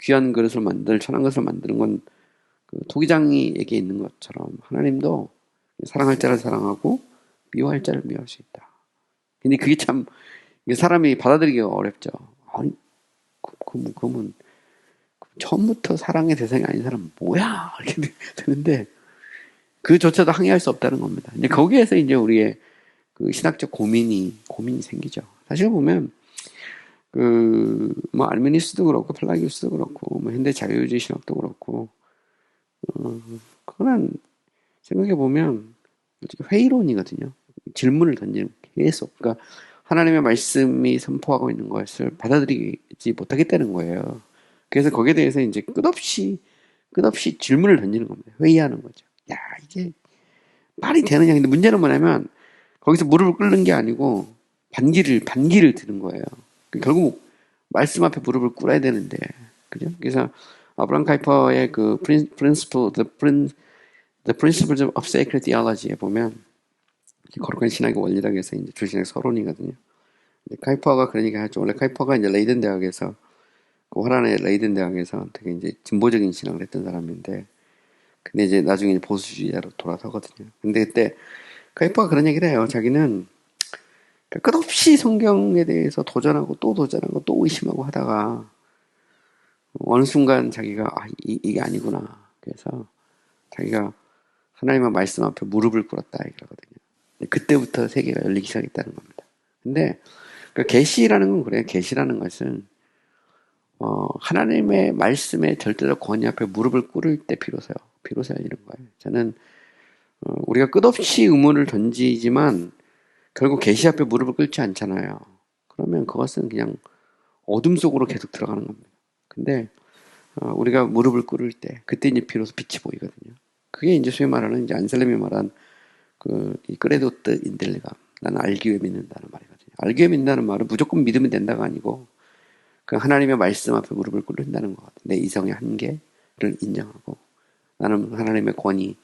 A: 귀한 그릇을 천한 것을 만드는 건 토기장이에게 있는 것처럼 하나님도 사랑할 자를 사랑하고 미워할 자를 미워할 수 있다. 근데 그게 참 사람이 받아들이기가 어렵죠. 아니, 그러면 처음부터 사랑의 대상이 아닌 사람은 뭐야? 이렇게 되는데 그조차도 항의할 수 없다는 겁니다. 이제 거기에서 이제 우리의 신학적 고민이 생기죠. 사실 보면 뭐 알미니스도 그렇고 플라기우스도 그렇고 뭐 현대 자유주의 신학도 그렇고 그거는 생각해 보면 회의론이거든요. 질문을 던지는 계속. 그러니까 하나님의 말씀이 선포하고 있는 것을 받아들이지 못하겠다는 거예요. 그래서 거기에 대해서 이제 끝없이 질문을 던지는 겁니다. 회의하는 거죠. 야, 이게 말이 되느냐. 근데 문제는 뭐냐면 거기서 무릎을 꿇는 게 아니고 반기를 드는 거예요. 결국 말씀 앞에 무릎을 꿇어야 되는데, 그죠? 그래서 아브라함 카이퍼의 The Principles of Sacred Theology에 보면 거룩한 신학의 원리라고 해서 이제 주신의 서론이거든요. 카이퍼가 그런 얘기 하죠. 원래 카이퍼가 이제 레이든 대학에서 화란의 레이든 대학에서 되게 이제 진보적인 신학을 했던 사람인데, 근데 이제 나중에 보수주의자로 돌아서거든요. 근데 그때 카이퍼가 그런 얘기를 해요. 자기는 끝없이 성경에 대해서 도전하고 또 의심하고 하다가 어느 순간 자기가 이게 아니구나. 그래서 자기가 하나님의 말씀 앞에 무릎을 꿇었다 이러거든요. 그때부터 세계가 열리기 시작했다는 겁니다. 근데 계시라는 건 그래요. 계시라는 것은 하나님의 말씀에 절대적 권위 앞에 무릎을 꿇을 때 비로소 열리는 거예요. 저는 우리가 끝없이 의문을 던지지만 결국 계시 앞에 무릎을 꿇지 않잖아요. 그러면 그것은 그냥 어둠 속으로 계속 들어가는 겁니다. 근데 우리가 무릎을 꿇을 때 그때 이제 비로소 빛이 보이거든요. 그게 이제 소위 말하는 이제 안셀렘이 말한 이 크레도트 인텔리감, 나는 알기 위해 믿는다는 말이거든요. 알기 위해 믿는다는 말은 무조건 믿으면 된다가 아니고 그 하나님의 말씀 앞에 무릎을 꿇는다는 것 같아요. 내 이성의 한계를 인정하고 나는 하나님의 권위,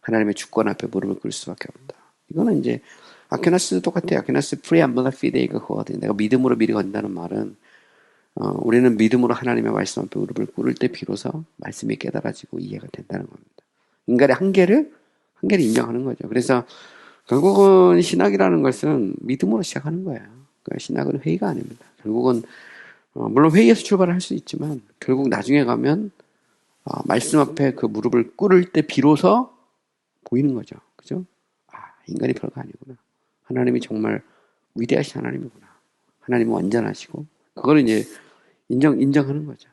A: 하나님의 주권 앞에 무릎을 꿇을 수밖에 없다. 이거는 이제 아퀴나스도 똑같아요. 아퀴나스 프리 암블라 피데이가 그거거든요. 내가 믿음으로 미리 건다는 말은 우리는 믿음으로 하나님의 말씀 앞에 무릎을 꿇을 때 비로소 말씀이 깨달아지고 이해가 된다는 겁니다. 인간의 한계를 인정하는 거죠. 그래서 결국은 신학이라는 것은 믿음으로 시작하는 거예요. 그러니까 신학은 회의가 아닙니다. 결국은 물론 회의에서 출발을 할 수 있지만 결국 나중에 가면 말씀 앞에 그 무릎을 꿇을 때 비로소 보이는 거죠. 그죠? 인간이 별거 아니구나. 하나님이 정말 위대하신 하나님이구나. 하나님은 완전하시고 그걸 이제 인정하는 거죠.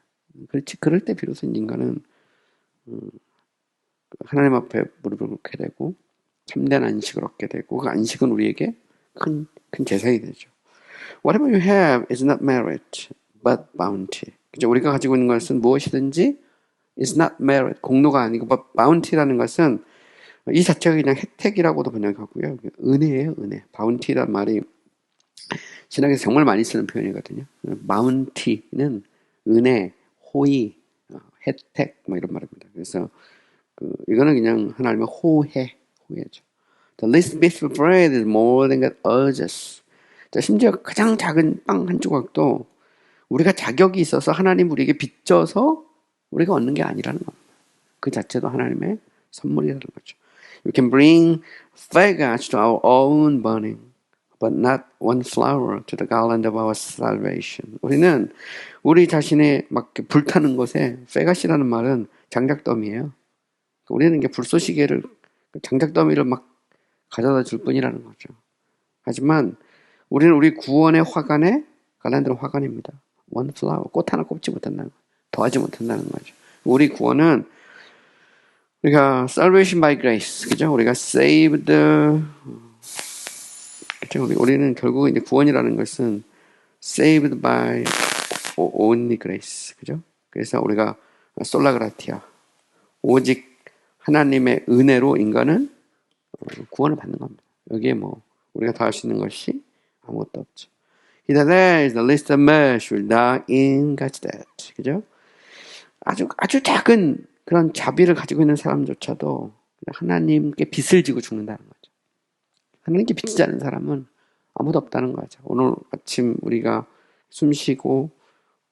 A: 그렇지. 그럴 때 비로소 인간은 하나님 앞에 무릎을 꿇게 되고 참된 안식을 얻게 되고 그 안식은 우리에게 큰 재산이 되죠. Whatever you have is not merit, but bounty. 그죠? 우리가 가지고 있는 것은 무엇이든지 is not merit, 공로가 아니고 but bounty라는 것은 이 자체가 그냥 혜택이라고도 번역하고요. 은혜예요, 은혜. bounty란 말이 신학에서 정말 많이 쓰는 표현이거든요. bounty는 은혜, 호의, 혜택 뭐 이런 말입니다. 그래서 이거는 그냥 하나님의 호혜죠. The least bit of bread is more than God urges. 자, 심지어 가장 작은 빵 한 조각도 우리가 자격이 있어서 하나님 우리에게 빚져서 우리가 얻는 게 아니라는 겁니다. 그 자체도 하나님의 선물이라는 거죠. We can bring faggots to our own burning, but not one flower to the garland of our salvation. 우리는 우리 자신의 막 불타는 것에 fagot이라는 말은 장작더미예요. 우리는 이게 불쏘시개를 장작더미를 막 가져다 줄 뿐이라는 거죠. 하지만 우리는 우리 구원의 화관에 갈란드는 화관입니다. one flower, 꽃 하나 꼽지 못한다는 거죠. 더하지 못한다는 거죠. 우리 구원은 우리가 salvation by grace, 그죠? 우리가 saved, 그죠? 우리는 결국 이제 구원이라는 것은 saved by only grace, 그죠? 그래서 우리가 솔라 그라티아, 오직 하나님의 은혜로 인간은 구원을 받는 겁니다. 여기에 뭐 우리가 다 할 수 있는 것이 아무것도 없죠. He that is the least of mesh will die in God's debt. 그죠? 아주 작은 그런 자비를 가지고 있는 사람조차도 하나님께 빚을 지고 죽는다는 거죠. 하나님께 빚지지 않은 사람은 아무도 없다는 거죠. 오늘 아침 우리가 숨 쉬고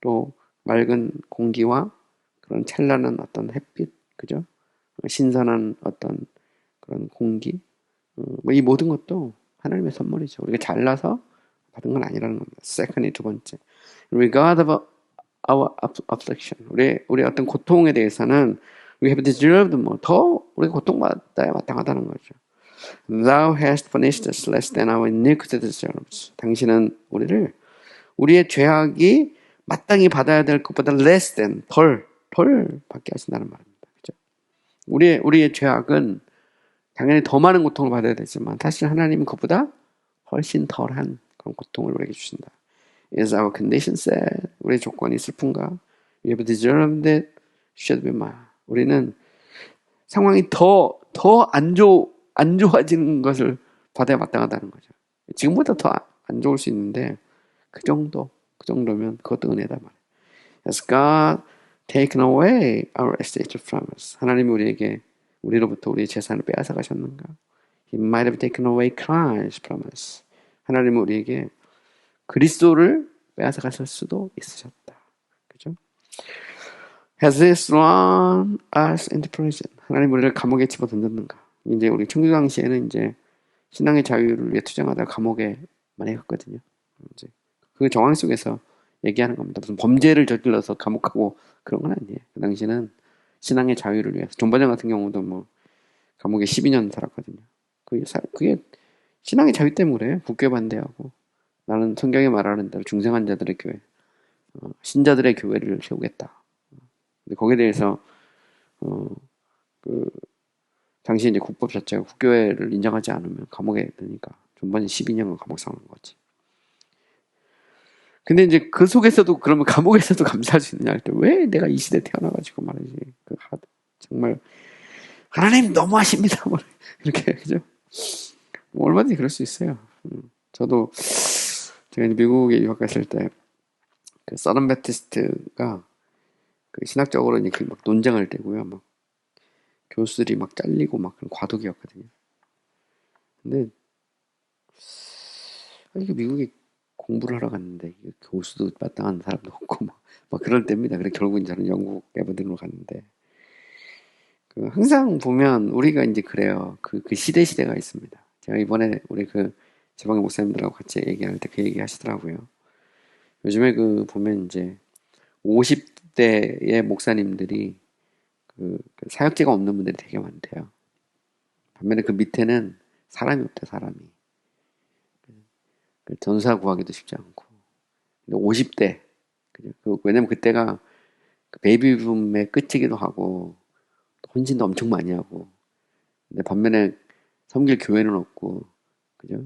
A: 또 맑은 공기와 그런 찬란한 어떤 햇빛, 그죠? 신선한 어떤 그런 공기, 뭐 이 모든 것도 하나님의 선물이죠. 우리가 잘나서 받은 건 아니라는 겁니다. secondly, 두 번째. Regard of our affliction. 우리 어떤 고통에 대해서는 we have deserved more. 더 우리가 고통받아야 마땅하다는 거죠. Thou hast punished us less than our iniquity deserves. 당신은 우리의 죄악이 마땅히 받아야 될 것보다 less than, 덜 받게 하신다는 말입니다. 그죠? 우리의 죄악은 당연히 더 많은 고통을 받아야 되지만 사실 하나님은 그보다 훨씬 덜한 그런 고통을 우리에게 주신다. Is our condition sad? 우리의 조건이 슬픈가? We have deserved it. Should be mine. 우리는 상황이 더 안 좋아지는 것을 받아야 마땅하다는 거죠. 지금보다 더 안 좋을 수 있는데 그 정도면 그것도 은혜다 말이에요. Has God taken away our estate from us? 하나님이 우리로부터 우리의 재산을 빼앗아 가셨는가? He might have taken away Christ from us. 하나님은 우리에게 그리스도를 빼앗아 가실 수도 있으셨다. 그죠? Has He thrown us into prison? 하나님 우리를 감옥에 집어던졌는가? 이제 우리 청교 당시에는 이제 신앙의 자유를 위해 투쟁하다 감옥에 많이 갔거든요. 이제 그 정황 속에서 얘기하는 겁니다. 무슨 범죄를 저질러서 감옥 가고 그런 건 아니에요. 그 당시는 신앙의 자유를 위해서. 존 반장 같은 경우도 뭐 감옥에 12년 살았거든요. 그게 신앙의 자유 때문에 그래요. 국교 반대하고 나는 성경에 말하는 대로 중생한 자들의 교회, 신자들의 교회를 세우겠다. 근데 거기에 대해서 당시 이제 국법 자체가 국교회를 인정하지 않으면 감옥에 드니까 존 반장 12년간 감옥 사는 거지. 근데 이제 그 속에서도 그러면 감옥에서도 감사할 수 있느냐 할 때 왜 내가 이 시대에 태어나가지고 말이지 정말 하나님 너무하십니다 뭐 이렇게 그죠? 뭐 얼마든지 그럴 수 있어요. 저도 제가 이제 미국에 유학 갔을 때 그 서던 베티스트가 그 신학적으로 이제 막 논쟁을 떼고요, 막 교수들이 막 잘리고 막 그런 과도기였거든요. 근데 이게 미국에 공부를 하러 갔는데 교수도 마땅한 사람도 없고 막 그럴 때입니다. 그래 결국 저는 영국 에버든으로 갔는데 항상 보면 우리가 이제 그래요. 그 시대가 있습니다. 제가 이번에 우리 그 지방의 목사님들하고 같이 얘기할 때 그 얘기 하시더라고요. 요즘에 보면 이제 50대의 목사님들이 사역제가 없는 분들이 되게 많대요. 반면에 그 밑에는 사람이 없대, 사람이. 전사 구하기도 쉽지 않고. 50대. 그죠? 왜냐면 그때가 그 베이비붐의 끝이기도 하고, 헌신도 엄청 많이 하고, 근데 반면에 섬길 교회는 없고, 그죠?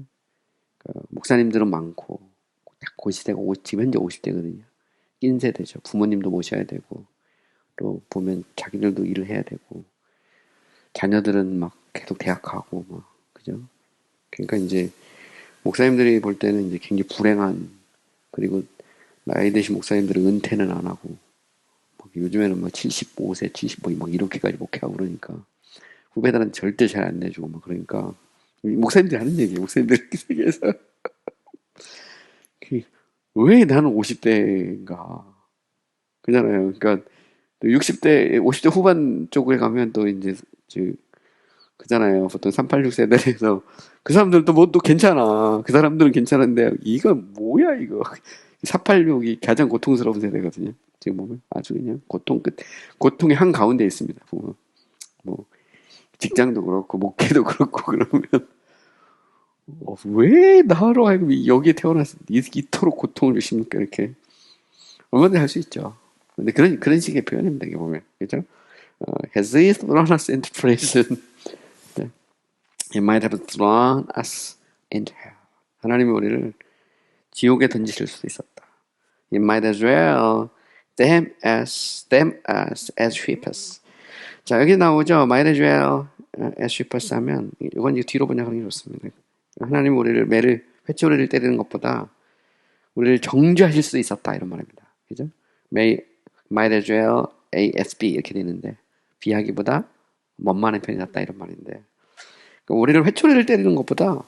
A: 목사님들은 많고, 딱 그 시대가 지금 현재 50대거든요. 낀 세대죠. 부모님도 모셔야 되고, 또 보면 자기들도 일을 해야 되고, 자녀들은 막 계속 대학 가고, 막, 그죠? 그러니까 이제, 목사님들이 볼 때는 이제 굉장히 불행한, 그리고 나이 드신 목사님들은 은퇴는 안 하고, 막 요즘에는 막 75세, 75, 막 이렇게까지 목회하고 그러니까, 후배들은 절대 잘 안 내주고, 막 그러니까, 목사님들이 하는 얘기예요. 목사님들 세계에서. 왜 나는 50대인가? 그잖아요. 그러니까, 60대, 50대 후반 쪽에 가면 또 이제, 그잖아요. 보통 386 세대에서 그 사람들도 뭐 또 괜찮아. 그 사람들은 괜찮은데 이거 뭐야 이거. 486이 가장 고통스러운 세대거든요. 지금 보면 아주 그냥 고통 끝, 고통의 한 가운데 있습니다. 보면 뭐 직장도 그렇고 목회도 그렇고 그러면 왜 나로 하여금 여기에 태어나서 이토록 고통을 주십니까 이렇게 얼마든지 할 수 있죠. 근데 그런 식의 표현입니다. 이게 보면 그죠? Has he thrown us into prison? He might have thrown us into hell. 하나님이 우리를 지옥에 던지실 수도 있었다. He might as well damn us as sweep us. 자, 여기 나오죠. Might as well as sweep us 하면 이건 이제 뒤로 번역하는 게 좋습니다. 하나님 우리를 회초리를 때리는 것보다 우리를 정죄하실 수도 있었다 이런 말입니다. 그죠? Might as well ASB 이렇게 되는데 비하기보다 원만한 편이 낫다 이런 말인데 그러니까 우리를 회초리를 때리는 것보다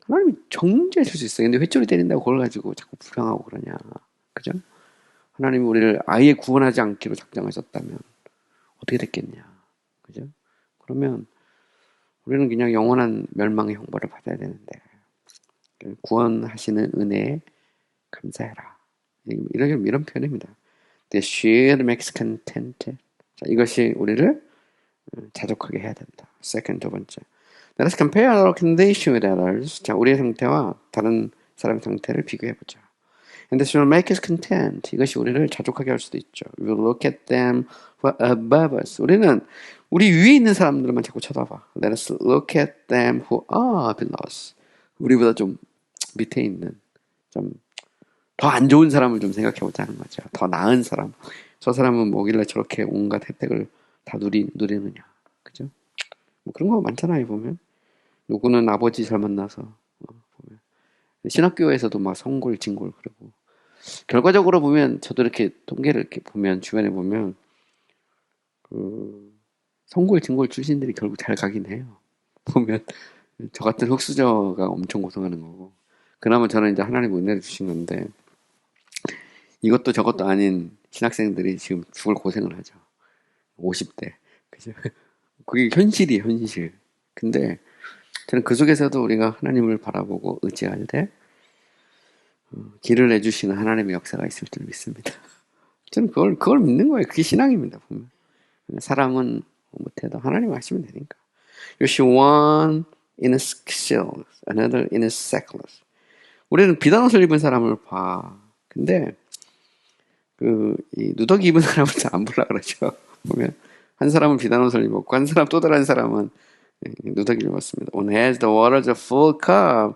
A: 하나님이 정죄하실 수 있어요. 근데 회초리 때린다고 그걸 가지고 자꾸 불평하고 그러냐. 그죠? 하나님이 우리를 아예 구원하지 않기로 작정하셨다면 어떻게 됐겠냐. 그죠? 그러면 우리는 그냥 영원한 멸망의 형벌을 받아야 되는데 구원하시는 은혜에 감사해라. 이런 표현입니다. The shield makes content. 자, 이것이 우리를 자족하게 해야 된다. Second, 두 번째. Let us compare our condition with others. 자, 우리의 상태와 다른 사람의 상태를 비교해보자. And this will make us content. 이것이 우리를 자족하게 할 수도 있죠. We will look at them for above us. 우리는 우리 위에 있는 사람들만 자꾸 쳐다봐. Let us look at them who are below us. 우리보다 좀 밑에 있는, 좀 더 안 좋은 사람을 좀 생각해보자는 거죠. 더 나은 사람. 저 사람은 뭐길래 저렇게 온갖 혜택을 다 누리느냐. 그죠? 뭐 그런 거 많잖아요, 보면. 누구는 아버지 잘 만나서, 보면. 신학교에서도 막 성골, 진골, 그러고. 결과적으로 보면, 저도 이렇게 통계를 이렇게 보면, 주변에 보면, 성골, 진골 출신들이 결국 잘 가긴 해요. 보면, 저 같은 흙수저가 엄청 고생하는 거고. 그나마 저는 이제 하나님 은혜를 주신 건데, 이것도 저것도 아닌 신학생들이 지금 죽을 고생을 하죠. 50대. 그죠? 그게 현실이에요, 현실. 근데, 저는 그 속에서도 우리가 하나님을 바라보고 의지할 때, 길을 내주시는 하나님의 역사가 있을 줄 믿습니다. 저는 그걸 믿는 거예요. 그게 신앙입니다, 보면. 사람은 못해도 하나님 하시면 되니까. You see one in a skill, another in a secular. 우리는 비단옷을 입은 사람을 봐. 근데, 이 누더기 입은 사람은 잘 안 보려 그러죠. 보면. 한 사람은 비단옷을 입었고, 한 사람 또 다른 사람은 누더기를 입었습니다. One has the waters of full cup,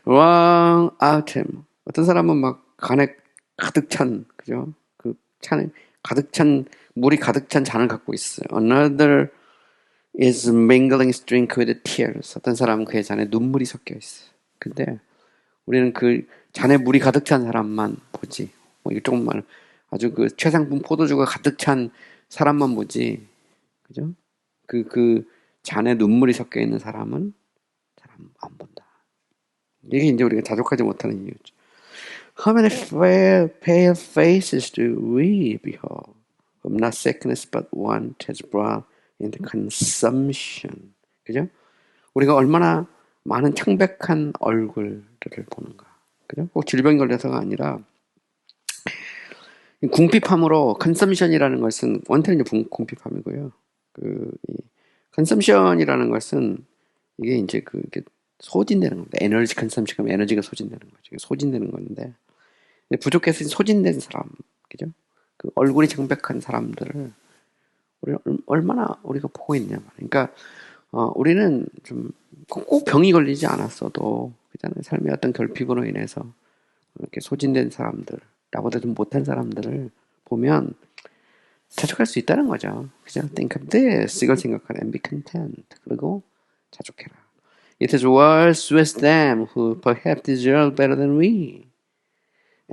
A: wrung out him. 어떤 사람은 막 간에 가득 찬, 그죠? 그 찬에 가득 찬, 물이 가득 찬 잔을 갖고 있어요. Another is mingling his drink with tears. 어떤 사람은 그의 잔에 눈물이 섞여 있어요. 근데 우리는 그 잔에 물이 가득 찬 사람만 보지. 뭐 이거 조금만 아주 그 최상품 포도주가 가득 찬 사람만 보지. 그죠? 그 잔에 눈물이 섞여 있는 사람은 잘 안 본다. 이게 이제 우리가 자족하지 못하는 이유죠. How many pale faces do we behold? Whom not sickness but want has brought into consumption. 그죠? 우리가 얼마나 많은 창백한 얼굴들을 보는가. 그죠? 꼭 질병 걸려서가 아니라 궁핍함으로 컨섬션이라는 것은 원태는 이제 궁핍함이고요. 컨섬션이라는 것은 이게 이제 이게 소진되는 겁니다. 에너지 컨섬션하면 에너지가 소진되는 거죠. 소진되는 건데 부족해서 소진된 사람, 그죠? 그 얼굴이 창백한 사람들을 우리 얼마나 우리가 보고 있냐 말이야. 그러니까 우리는 좀 꼭 병이 걸리지 않았어도 그잖아요. 삶의 어떤 결핍으로 인해서 이렇게 소진된 사람들, 나보다 좀 못한 사람들을 보면 자족할 수 있다는 거죠. 그죠? Think of this. 이걸 생각하라. And be content. 그리고 자족해라. It is worse with them who perhaps deserve better than we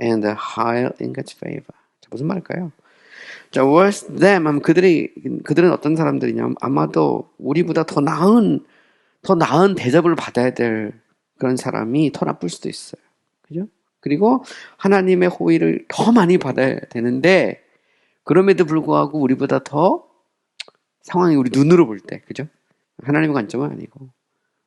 A: and are higher in God's favor. 자, 무슨 말일까요? 자, worse them 하면 그들은 어떤 사람들이냐면 아마도 우리보다 더 나은 대접을 받아야 될 그런 사람이 더 나쁠 수도 있어요. 그죠? 그리고 하나님의 호의를 더 많이 받아야 되는데 그럼에도 불구하고 우리보다 더 상황이 우리 눈으로 볼 때, 그죠? 하나님의 관점은 아니고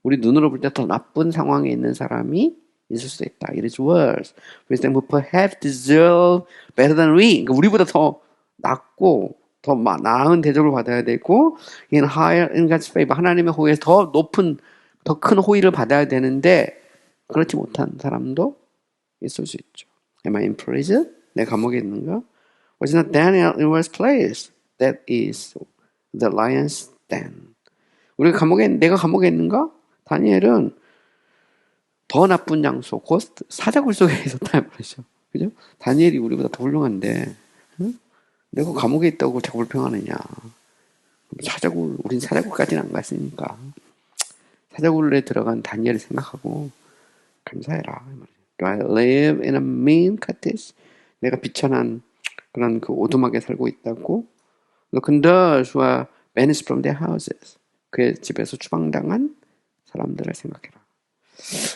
A: 우리 눈으로 볼 때 더 나쁜 상황에 있는 사람이 있을 수도 있다. It is worse. with them who perhaps deserve better than we. 그러니까 우리보다 더 낫고 더 나은 대접을 받아야 되고 in higher in God's favor. 하나님의 호의에서 더 큰 호의를 받아야 되는데 그렇지 못한 사람도 있을 수 있죠. Am I in prison? 내 감옥에 있는가? Was not Daniel in worst place? That is the lion's den. 내가 감옥에 있는가? 다니엘은 더 나쁜 장소, 곧 사자굴 속에 있었다 말이죠. 그죠? 다니엘이 우리보다 더 훌륭한데, 응? 내가 감옥에 있다고 자꾸 불평하느냐. 우린 사자굴까지는 안 갔으니까. 사자굴에 들어간 다니엘을 생각하고 감사해라. Do I live in a mean cottage? 내가 비천한 그런 그 오두막에 살고 있다고? Look on those who are banished from their houses. 그의 집에서 추방당한 사람들을 생각해라.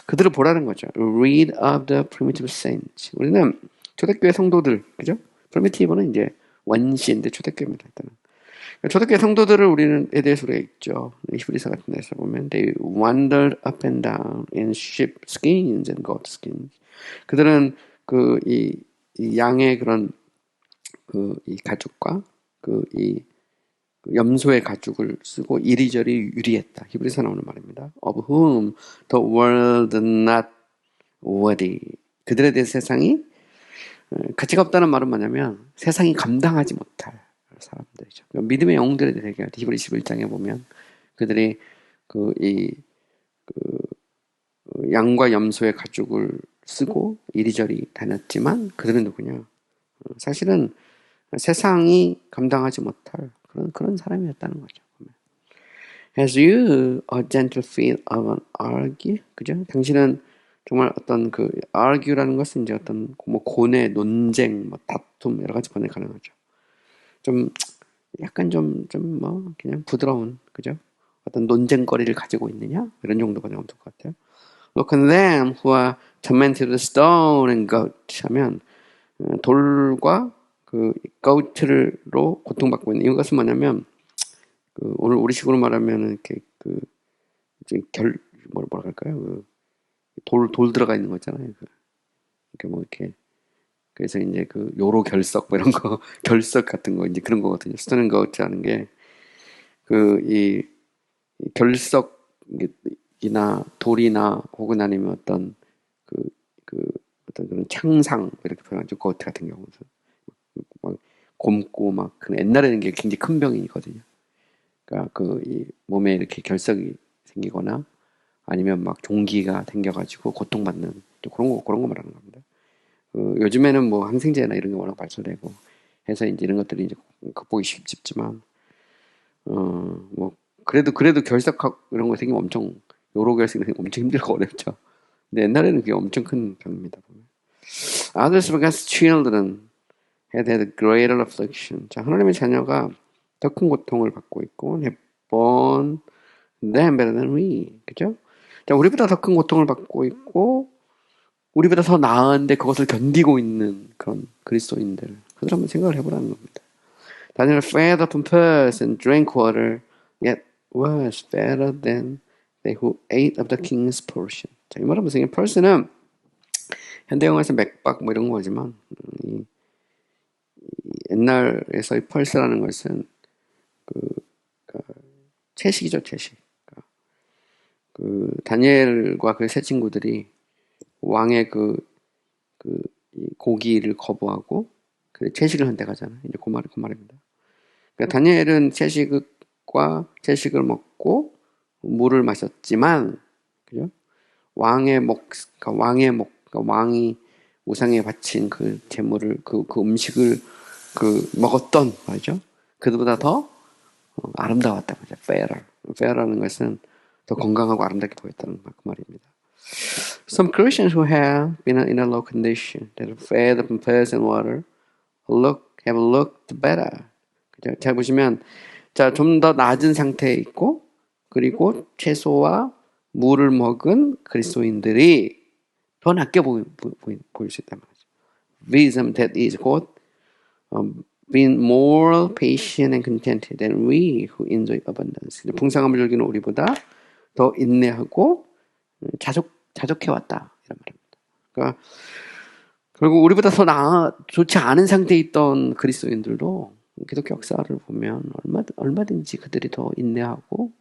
A: 그들을 보라는 거죠. Read of the primitive saints. 우리는 초대교회 성도들, 그죠? primitive는 이제 원시인데 초대교회입니다. 일단은. 초대교회 성도들을 우리는에 대해서 우리가 읽죠. 히브리서 같은 데서 보면 they wandered up and down in sheep skins and goat skins. 그들은 이 양의 그런 이 가죽과 이 염소의 가죽을 쓰고 이리저리 유리했다. 히브리서 나오는 말입니다. Of whom the world not worthy. 그들에 대해 세상이 가치가 없다는 말은 뭐냐면 세상이 감당하지 못할 사람들이죠. 믿음의 영웅들에 대해 얘기할 때 히브리 11장에 보면 그들이 양과 염소의 가죽을 쓰고 이리저리 다녔지만 그들은 누구냐? 사실은 세상이 감당하지 못할 그런 사람이었다는 거죠. As you a gentle feet of an argue, 그죠? 당신은 정말 어떤 argue라는 것은 이제 어떤 고뇌, 논쟁, 다툼 여러 가지 번역 가능하죠. 약간 그냥 부드러운, 그죠? 어떤 논쟁거리를 가지고 있느냐? 이런 정도가 나오면 될 것 같아요. Look on them who are tormented with stone and gout 하면 돌과 gout로 고통받고 있는 이것은 뭐냐면 오늘 우리식으로 말하면은 이렇게 뭐라 할까요? 돌 들어가 있는 거 있잖아요. 이렇게 그래서 이제 요로 결석 이런 거 결석 같은 거 이제 그런 거거든요. 스토는 거우트라는 게 이 결석이나 돌이나 혹은 아니면 어떤 어떤 그런 창상 이렇게 표현하죠. 거우트 같은 경우는 막 곰고 막 옛날에는 게 굉장히 큰 병이거든요. 그러니까 이 몸에 이렇게 결석이 생기거나 아니면 막 종기가 생겨가지고 고통받는 그런 거 말하는 겁니다. 요즘에는 뭐 항생제나 이런 게 워낙 발달되고 해서 이제 이런 것들이 이제 극복이 쉽지만 뭐 그래도 결석 이런 거 생기면 엄청 요로 결석이 생기면 엄청 힘들고 어렵죠. 근데 옛날에는 그게 엄청 큰 병입니다. Others of God's children had greater affliction. 자, 하나님의 자녀가 더 큰 고통을 받고 있고 have borne them better than we. 그죠? 자, 우리보다 더 큰 고통을 받고 있고 우리보다 더 나은데 그것을 견디고 있는 그런 그리스도인들. 그들 한번 생각을 해보라는 겁니다. Daniel fed upon pearls and drank water, yet was better than they who ate of the king's portion. 자, 이 말은 무슨 펄스는 현대 영화에서 맥박 뭐 이런 거지만 옛날에서의 펄스라는 것은 채식이죠, 채식. 다니엘과 그 세 친구들이 왕의 이 고기를 거부하고 채식을 선택하잖아요. 이제 그 말입니다. 그러니까 다니엘은 채식을 먹고 물을 마셨지만, 그죠? 그러니까 왕이 우상에 바친 그 제물을, 그 음식을 먹었던 말이죠. 그보다 더 아름다웠다 말이죠. fair라는 것은 더 건강하고 아름답게 보였다는 그 말입니다. Some Christians who have been in a low condition that have fed upon flesh and water have looked better. 그죠? 잘 보시면, 자, 좀 더 낮은 상태에 있고, 그리고 채소와 물을 먹은 그리스도인들이 더 낫게 보일 수 있단 말이죠. Wisdom that is 곧 being more patient and contented than we who enjoy abundance. 풍성함을 즐기는 우리보다 더 인내하고 자족해왔다 이런 말입니다. 그러니까 결국 우리보다 더 좋지 않은 상태에 있던 그리스도인들도 기독교 역사를 보면 얼마든지 그들이 더 인내하고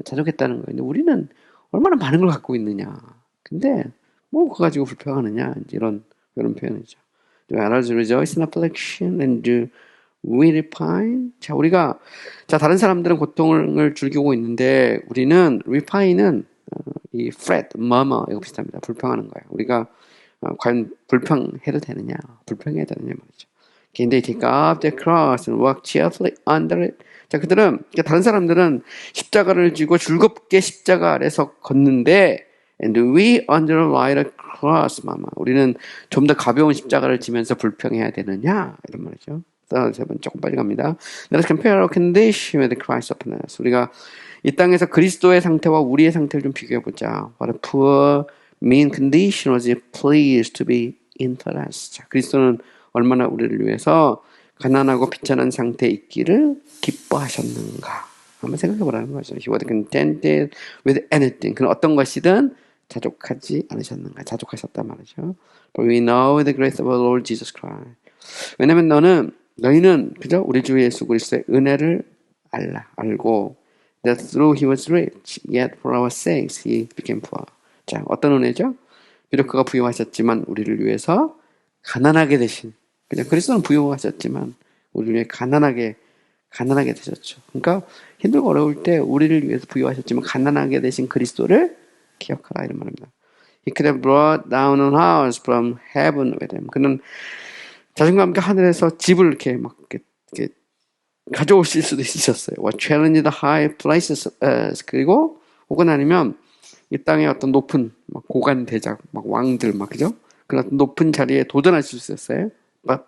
A: 자족했다는 거예요. 근데 우리는 얼마나 많은 걸 갖고 있느냐. 근데 뭐 그거 가지고 불평하느냐. 이런 표현이죠. Others rejoice in affliction and do we repine. 다른 사람들은 고통을 즐기고 있는데 우리는 repine은 이 fret, murmur 이거 비슷합니다. 불평하는 거예요. 우리가 과연 불평해야 되느냐 말이죠. Can they take up their cross and walk cheerfully under it? 자, 다른 사람들은 십자가를 지고 즐겁게 십자가 아래서 걷는데, and we under a lighter cross, mama. 우리는 좀 더 가벼운 십자가를 지면서 불평해야 되느냐? 이런 말이죠. 세 번 조금 빨리 갑니다. Let us compare our condition with Christ upon us. 우리가 이 땅에서 그리스도의 상태와 우리의 상태를 좀 비교해보자. What a poor, mean condition was it pleased to be in for us. 자, 그리스도는 얼마나 우리를 위해서 가난하고 비천한 상태에 있기를 기뻐하셨는가. 한번 생각해보라는 거죠. He was contented with anything. 그는 어떤 것이든 자족하지 않으셨는가. 자족하셨단 말이죠. But we know the grace of our Lord Jesus Christ. 왜냐면 너희는 그죠? 우리 주 예수 그리스도의 은혜를 알고 that through he was rich, yet for our sakes he became poor. 자, 어떤 은혜죠? 비록 그가 부유하셨지만 우리를 위해서 가난하게 되신, 그냥 그리스도는 부유하셨지만 우리를 위해 가난하게 되셨죠. 그러니까 힘들고 어려울 때 우리를 위해서 부유하셨지만 가난하게 되신 그리스도를 기억하라 이런 말입니다. He could have brought down a house from heaven with him. 그는 자신과 함께 하늘에서 집을 이렇게 가져오실 수도 있으셨어요. What challenged the high places 그리고 혹은 아니면 이 땅의 어떤 높은 고관 대작 왕들 그죠? 그런 높은 자리에 도전하실 수 있었어요.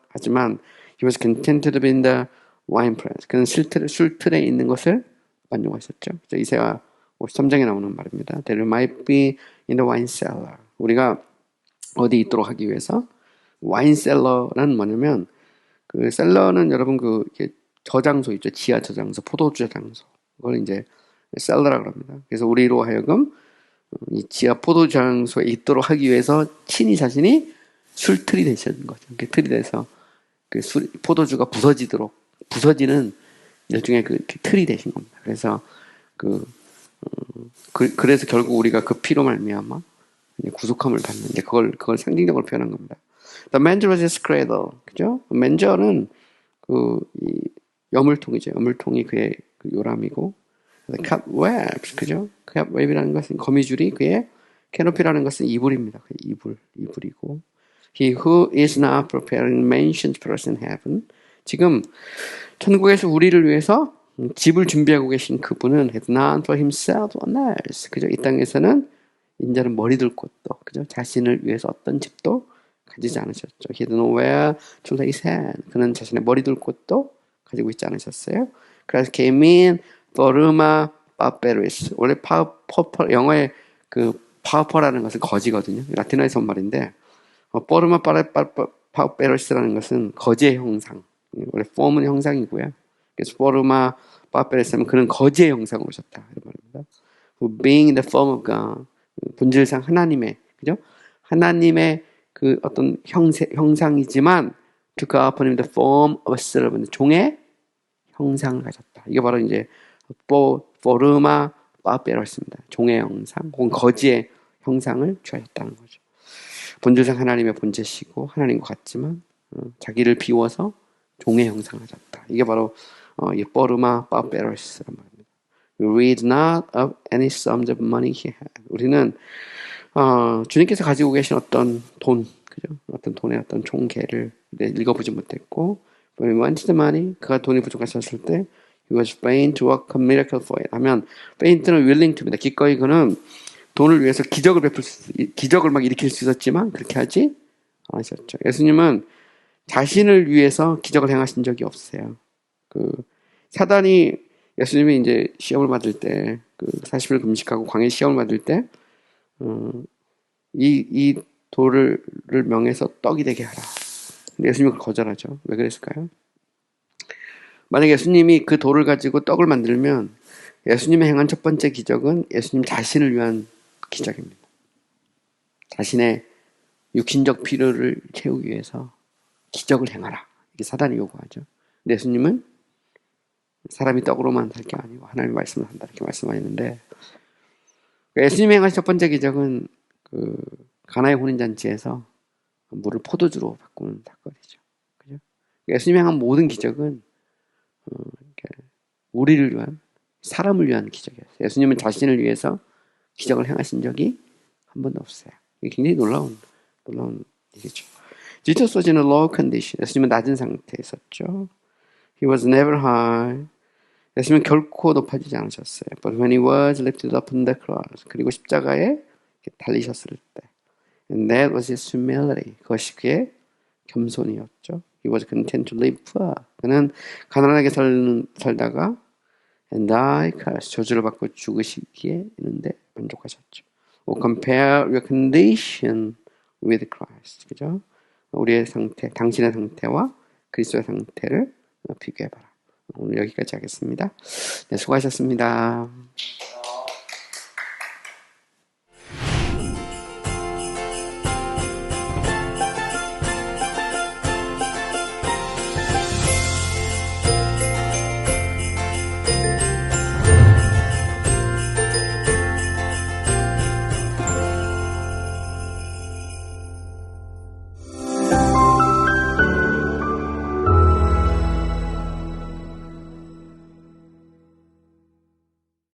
A: 하지만 he was contented to be in the wine press. 그는 술틀에 있는 것을 만족하셨죠. 이사야 53장에 나오는 말입니다. There might be in the wine cellar. 우리가 어디 있도록 하기 위해서 와인 셀러는 뭐냐면 그 셀러는 여러분 저장소 있죠. 지하 저장소, 포도주 저장소. 그걸 이제 셀러라고 합니다. 그래서 우리로 하여금 이 지하 포도주 저장소에 있도록 하기 위해서 자신이 술틀이 되시는 거죠. 이렇게 틀이 돼서 포도주가 부서지는 일종의 틀이 되신 겁니다. 그래서 그래서 결국 우리가 그 피로 말미암아 구속함을 받는데 그걸 상징적으로 표현한 겁니다. The manger was his cradle, 그죠? 맨저는 이 여물통이죠. 여물통이 그의 요람이고, the cobwebs, 그죠? cobweb이라는 것은 거미줄이 그의 캐노피라는 것은 이불입니다. 이불이고, he who is now preparing mansions for us in heaven. 지금 천국에서 우리를 위해서 집을 준비하고 계신 그분은 has not for himself on earth. 그죠? 이 땅에서는 인자는 머리 둘 곳도, 그죠? 자신을 위해서 어떤 집도 가지지 않으셨죠. He didn't know where to lay his hand. 그는 자신의 머리 둘 곳도 가지고 있지 않으셨어요. 그래서 came in forma pauperis. 원래 영어의 pauper라는 것은 거지거든요. 라틴어에서 온 말인데 forma pauperis라는 것은 거지의 형상. 원래 form은 형상이고요. 그래서 forma pauperis하면 그는 거지의 형상으로 오셨다 이런 말입니다. Who being in the form of God. 본질상 하나님의, 그죠? 하나님의 어떤 형상이지만 took upon him the form of a servant. 종의 형상을 가졌다. 이게 바로 이제 forma pauperos입니다. 종의 형상 혹은 거지의 형상을 취하셨다는 거죠. 본질상 하나님의 본체시고 하나님과 같지만 자기를 비워서 종의 형상을 졌다. 이게 바로 이 포르마 바베러스란 말입니다. Read not of any sums of money he had. 우리는 주님께서 가지고 계신 어떤 돈, 그죠? 어떤 돈의 어떤 총계를 읽어보지 못했고, when he wanted the money, 그가 돈이 부족하셨을 때, he was fain to work a miracle for it. 하면, faint는 willing to입니다. 기꺼이 그는 돈을 위해서 기적을 막 일으킬 수 있었지만, 그렇게 하지 않으셨죠. 예수님은 자신을 위해서 기적을 행하신 적이 없어요. 사단이 예수님이 이제 시험을 받을 때, 40일 금식하고 광야 시험을 받을 때, 이 돌을 명해서 떡이 되게 하라. 근데 예수님이 그걸 거절하죠. 왜 그랬을까요? 만약에 예수님이 그 돌을 가지고 떡을 만들면 예수님이 행한 첫 번째 기적은 예수님 자신을 위한 기적입니다. 자신의 육신적 필요를 채우기 위해서 기적을 행하라. 이게 사단이 요구하죠. 근데 예수님은 사람이 떡으로만 살 게 아니고 하나님의 말씀을 한다. 이렇게 말씀하셨는데 예수님이 행한 첫 번째 기적은 가나의 혼인잔치에서 물을 포도주로 바꾸는 사건이죠. 그죠? 예수님이 행한 모든 기적은 우리를 위한, 사람을 위한 기적이었어요. 예수님은 자신을 위해서 기적을 행하신 적이 한 번도 없어요. 이게 굉장히 놀라운 일이죠. Jesus was in a low condition. 예수님은 낮은 상태에 있었죠. He was never high. 예수님은 결코 높아지지 않으셨어요. But when he was lifted up on the cross, 그리고 십자가에 달리셨을 때, and that was his humility. 그것이 그의 겸손이었죠. He was content to live poor. 그는 가난하게 살다가 and die Christ, 저주를 받고 죽으시기에 있는데 만족하셨죠. compare your condition with Christ. 그죠? 우리의 상태, 당신의 상태와 그리스도의 상태를 비교해봐라. 오늘 여기까지 하겠습니다. 네, 수고하셨습니다.